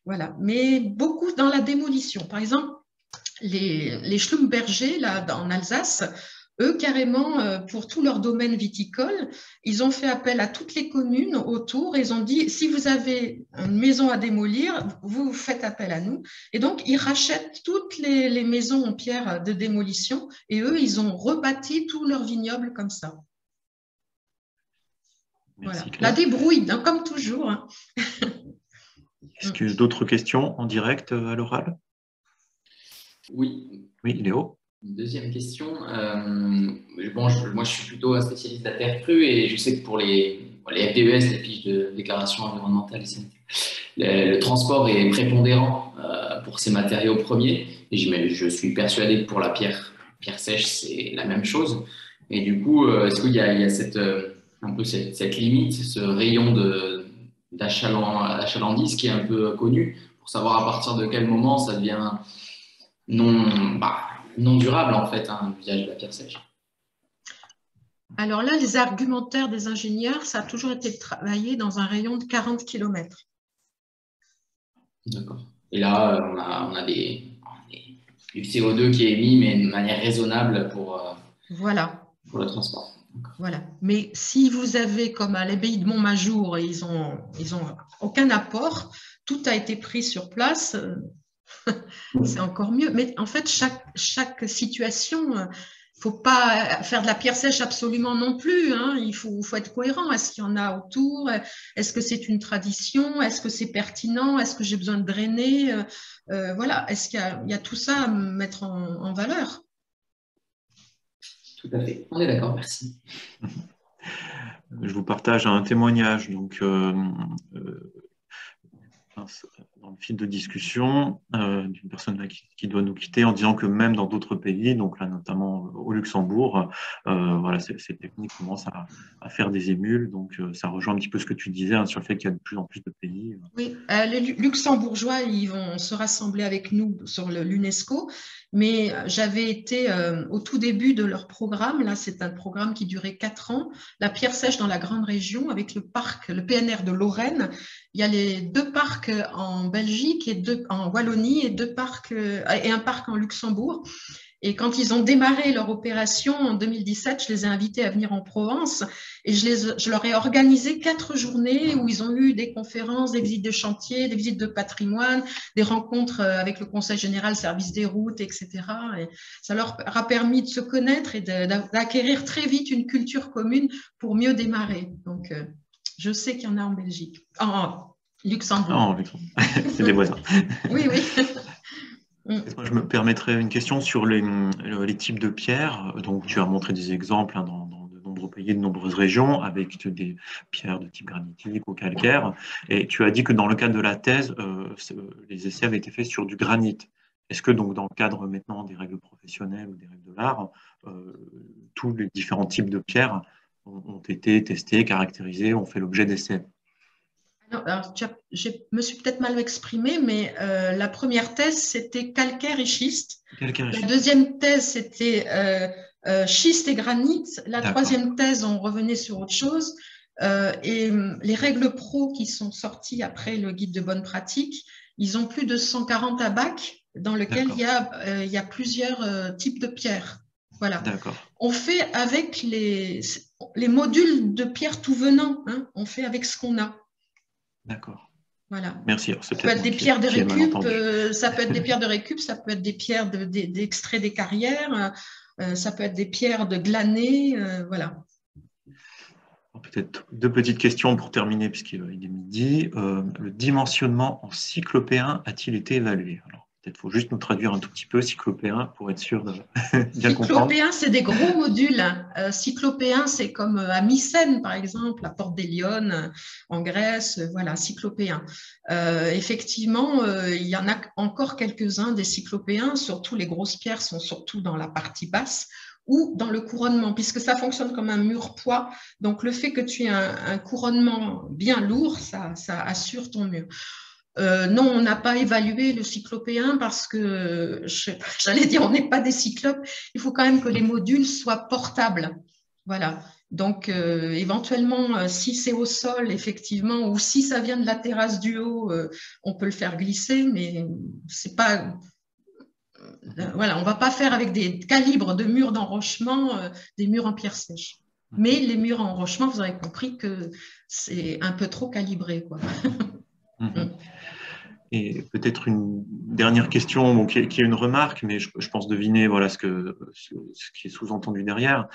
Voilà. Mais beaucoup dans la démolition. Par exemple, les Schlumberger, là, en Alsace, eux, carrément, pour tout leur domaine viticole, ils ont fait appel à toutes les communes autour et ils ont dit, si vous avez une maison à démolir, vous faites appel à nous. Et donc, ils rachètent toutes les maisons en pierre de démolition et eux, ils ont rebâti tout leur vignoble comme ça. Merci, voilà. Claire. La débrouille, hein, comme toujours. Hein. Est-ce que d'autres questions en direct à l'oral? Oui. Oui, Léo. Deuxième question. Bon, moi, je suis plutôt un spécialiste de la terre crue et je sais que pour les FDES, les fiches de déclaration environnementale et sanitaire, le transport est prépondérant pour ces matériaux premiers. Et je suis persuadé que pour la pierre sèche, c'est la même chose. Et du coup, est-ce qu'il y a un peu cette limite, ce rayon d'achalandise qui est un peu connu pour savoir à partir de quel moment ça devient non durable en fait, l'usage de la pierre sèche. Alors là, les argumentaires des ingénieurs, ça a toujours été travaillé dans un rayon de 40 km. D'accord. Et là, on a du CO2 qui est émis, mais de manière raisonnable pour le transport. Voilà. Mais si vous avez, comme à l'abbaye de Montmajour, ils ont aucun apport, tout a été pris sur place, c'est encore mieux. Mais en fait, chaque situation, il ne faut pas faire de la pierre sèche absolument non plus. Hein. Il faut être cohérent. Est-ce qu'il y en a autour? Est-ce que c'est une tradition? Est-ce que c'est pertinent? Est-ce que j'ai besoin de drainer? Voilà. Est-ce qu'il y a tout ça à mettre en valeur? Tout à fait. On est d'accord, merci. Je vous partage un témoignage. Donc, dans le fil de discussion d'une personne qui doit nous quitter en disant que même dans d'autres pays, donc là notamment au Luxembourg, voilà, ces techniques commencent à faire des émules. Donc ça rejoint un petit peu ce que tu disais sur le fait qu'il y a de plus en plus de pays. Oui, les Luxembourgeois, ils vont se rassembler avec nous sur l'UNESCO, mais j'avais été au tout début de leur programme. Là, c'est un programme qui durait 4 ans, la pierre sèche dans la grande région avec le PNR de Lorraine. Il y a les 2 parcs en Belgique et 2 en Wallonie et un parc en Luxembourg. Et quand ils ont démarré leur opération en 2017, je les ai invités à venir en Provence et je leur ai organisé 4 journées où ils ont eu des conférences, des visites de chantier, des visites de patrimoine, des rencontres avec le Conseil général, service des routes, etc. Et ça leur a permis de se connaître et d'acquérir très vite une culture commune pour mieux démarrer. Donc, je sais qu'il y en a en Belgique, en Luxembourg. Non, c'est des voisins. Oui, oui. Je me permettrais une question sur les types de pierres. Donc, tu as montré des exemples dans de nombreux pays, de nombreuses régions, avec des pierres de type granitique ou calcaire. Et tu as dit que dans le cadre de la thèse, les essais avaient été faits sur du granit. Est-ce que donc dans le cadre maintenant des règles professionnelles ou des règles de l'art, tous les différents types de pierres ont été testés, caractérisés, ont fait l'objet d'essais? Alors, je me suis peut-être mal exprimée, mais la première thèse, c'était calcaire et schiste. La deuxième thèse, c'était schiste et granit. La troisième thèse, on revenait sur autre chose. Et les règles pro qui sont sorties après le guide de bonne pratique, ils ont plus de 140 ABAC dans lequel il y a plusieurs types de pierres. Voilà. On fait avec les modules de pierre tout venant. Hein, on fait avec ce qu'on a. D'accord. Voilà. Merci. Ça peut être des pierres de récup, ça peut être des pierres de récup, ça peut être des pierres d'extrait des carrières, ça peut être des pierres de glanées, voilà. Peut-être 2 petites questions pour terminer, puisqu'il est midi. Le dimensionnement en cyclopéen a-t-il été évalué? Alors, peut-être faut juste nous traduire un tout petit peu cyclopéen pour être sûr de bien comprendre. Cyclopéen, c'est des gros modules. Cyclopéen, c'est comme à Mycène, par exemple, la Porte des Lyonnes en Grèce. Voilà, cyclopéen. Effectivement, il y en a encore quelques-uns des cyclopéens. Surtout, les grosses pierres sont surtout dans la partie basse, ou dans le couronnement, puisque ça fonctionne comme un mur poids. Donc, le fait que tu aies un couronnement bien lourd, ça assure ton mur. Non, on n'a pas évalué le cyclopéen parce que, j'allais dire, on n'est pas des cyclopes. Il faut quand même que les modules soient portables. Voilà. Donc, éventuellement, si c'est au sol, effectivement, ou si ça vient de la terrasse du haut, on peut le faire glisser, mais c'est pas. Voilà, on ne va pas faire avec des calibres de murs d'enrochement, des murs en pierre sèche. Mais les murs en enrochement, vous avez compris que c'est un peu trop calibré, quoi. Et peut-être une dernière question, bon, qui est une remarque, mais je pense deviner voilà, ce qui est sous-entendu derrière.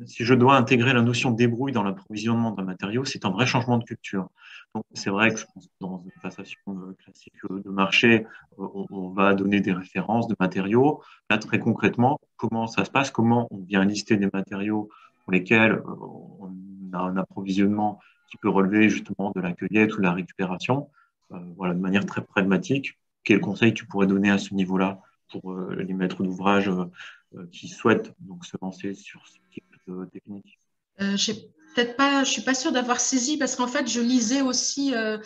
Si je dois intégrer la notion de débrouille dans l'approvisionnement d'un matériau, c'est un vrai changement de culture. Donc, c'est vrai que je pense que dans une passation classique de marché, on va donner des références de matériaux. Là, très concrètement, comment ça se passe? Comment on vient lister des matériaux pour lesquels on a un approvisionnement qui peut relever justement de la cueillette ou de la récupération? Voilà, de manière très pragmatique, quel conseil tu pourrais donner à ce niveau-là pour les maîtres d'ouvrage qui souhaitent donc se lancer sur ce type de technique? Je suis pas sûre d'avoir saisi parce qu'en fait, je lisais aussi et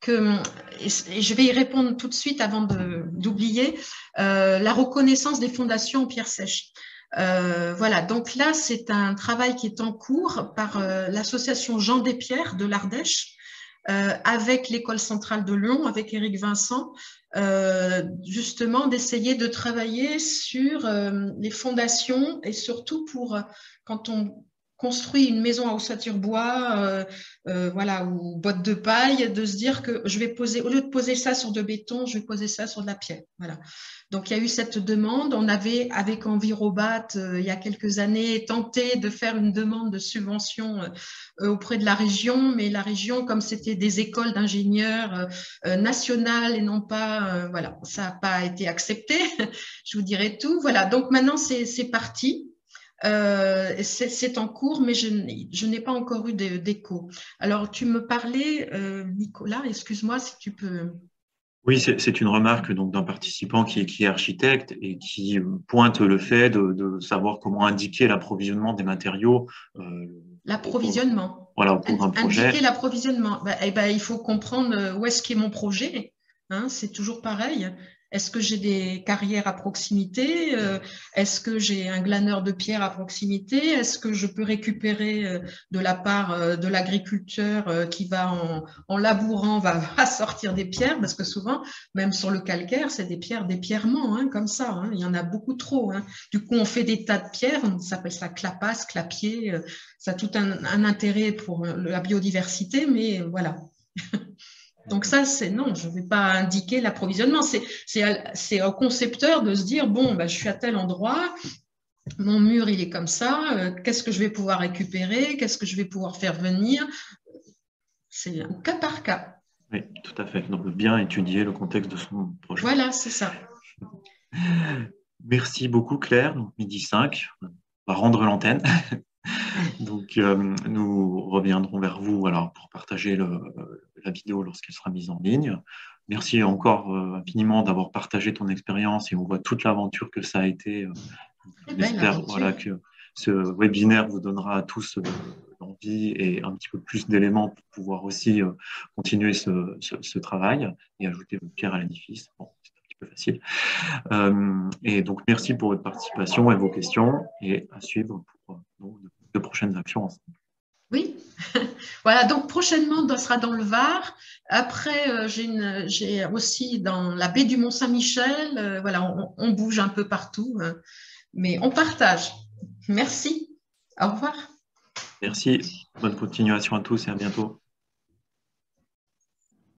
je vais y répondre tout de suite avant d'oublier, la reconnaissance des fondations en pierre sèche. Voilà, donc là, c'est un travail qui est en cours par l'association Jean Despierres de l'Ardèche, avec l'École centrale de Lyon, avec Éric Vincent, justement d'essayer de travailler sur les fondations et surtout pour quand on construit une maison à ossature bois, voilà, ou boîte de paille, de se dire que je vais poser, au lieu de poser ça sur de béton, je vais poser ça sur de la pierre. Voilà. Donc, il y a eu cette demande. On avait, avec Envirobat, il y a quelques années, tenté de faire une demande de subvention auprès de la région, mais la région, comme c'était des écoles d'ingénieurs nationales et non pas, voilà, ça n'a pas été accepté. Je vous dirai tout. Voilà. Donc, maintenant, c'est parti. C'est en cours, mais je n'ai pas encore eu d'écho. Alors, tu me parlais, Nicolas, excuse-moi si tu peux. Oui, c'est une remarque donc d'un participant qui est architecte et qui pointe le fait de savoir comment indiquer l'approvisionnement des matériaux. L'approvisionnement. Voilà, au cours d'un projet. Indiquer l'approvisionnement. Il faut comprendre où est-ce qu'est mon projet. Hein, c'est toujours pareil. Est-ce que j'ai des carrières à proximité? Est-ce que j'ai un glaneur de pierre à proximité? Est-ce que je peux récupérer de la part de l'agriculteur qui va en labourant va sortir des pierres? Parce que souvent, même sur le calcaire, c'est des pierrements, hein, comme ça. Hein, il y en a beaucoup trop. Hein. Du coup, on fait des tas de pierres. On s'appelle ça clapasse, clapier. Ça a tout un intérêt pour la biodiversité, mais voilà. Donc ça, non, je ne vais pas indiquer l'approvisionnement. C'est au concepteur de se dire, bon, je suis à tel endroit, mon mur, il est comme ça, qu'est-ce que je vais pouvoir récupérer, qu'est-ce que je vais pouvoir faire venir? C'est un cas par cas. Oui, tout à fait. Donc, bien étudier le contexte de son projet. Voilà, c'est ça. Merci beaucoup, Claire. Donc, 12h05, on va rendre l'antenne. Donc, nous reviendrons vers vous alors, pour partager la vidéo lorsqu'elle sera mise en ligne. Merci encore infiniment d'avoir partagé ton expérience et on voit toute l'aventure que ça a été. J'espère voilà, que ce webinaire vous donnera à tous l'envie et un petit peu plus d'éléments pour pouvoir aussi continuer ce travail et ajouter votre pierre à l'édifice. Bon, c'est un petit peu facile. Et donc, merci pour votre participation et vos questions et à suivre pour de prochaines actions ensemble. Oui, voilà, donc prochainement, on sera dans le Var. Après, j'ai aussi dans la baie du Mont-Saint-Michel. Voilà, on bouge un peu partout, mais on partage. Merci. Au revoir. Merci. Bonne continuation à tous et à bientôt.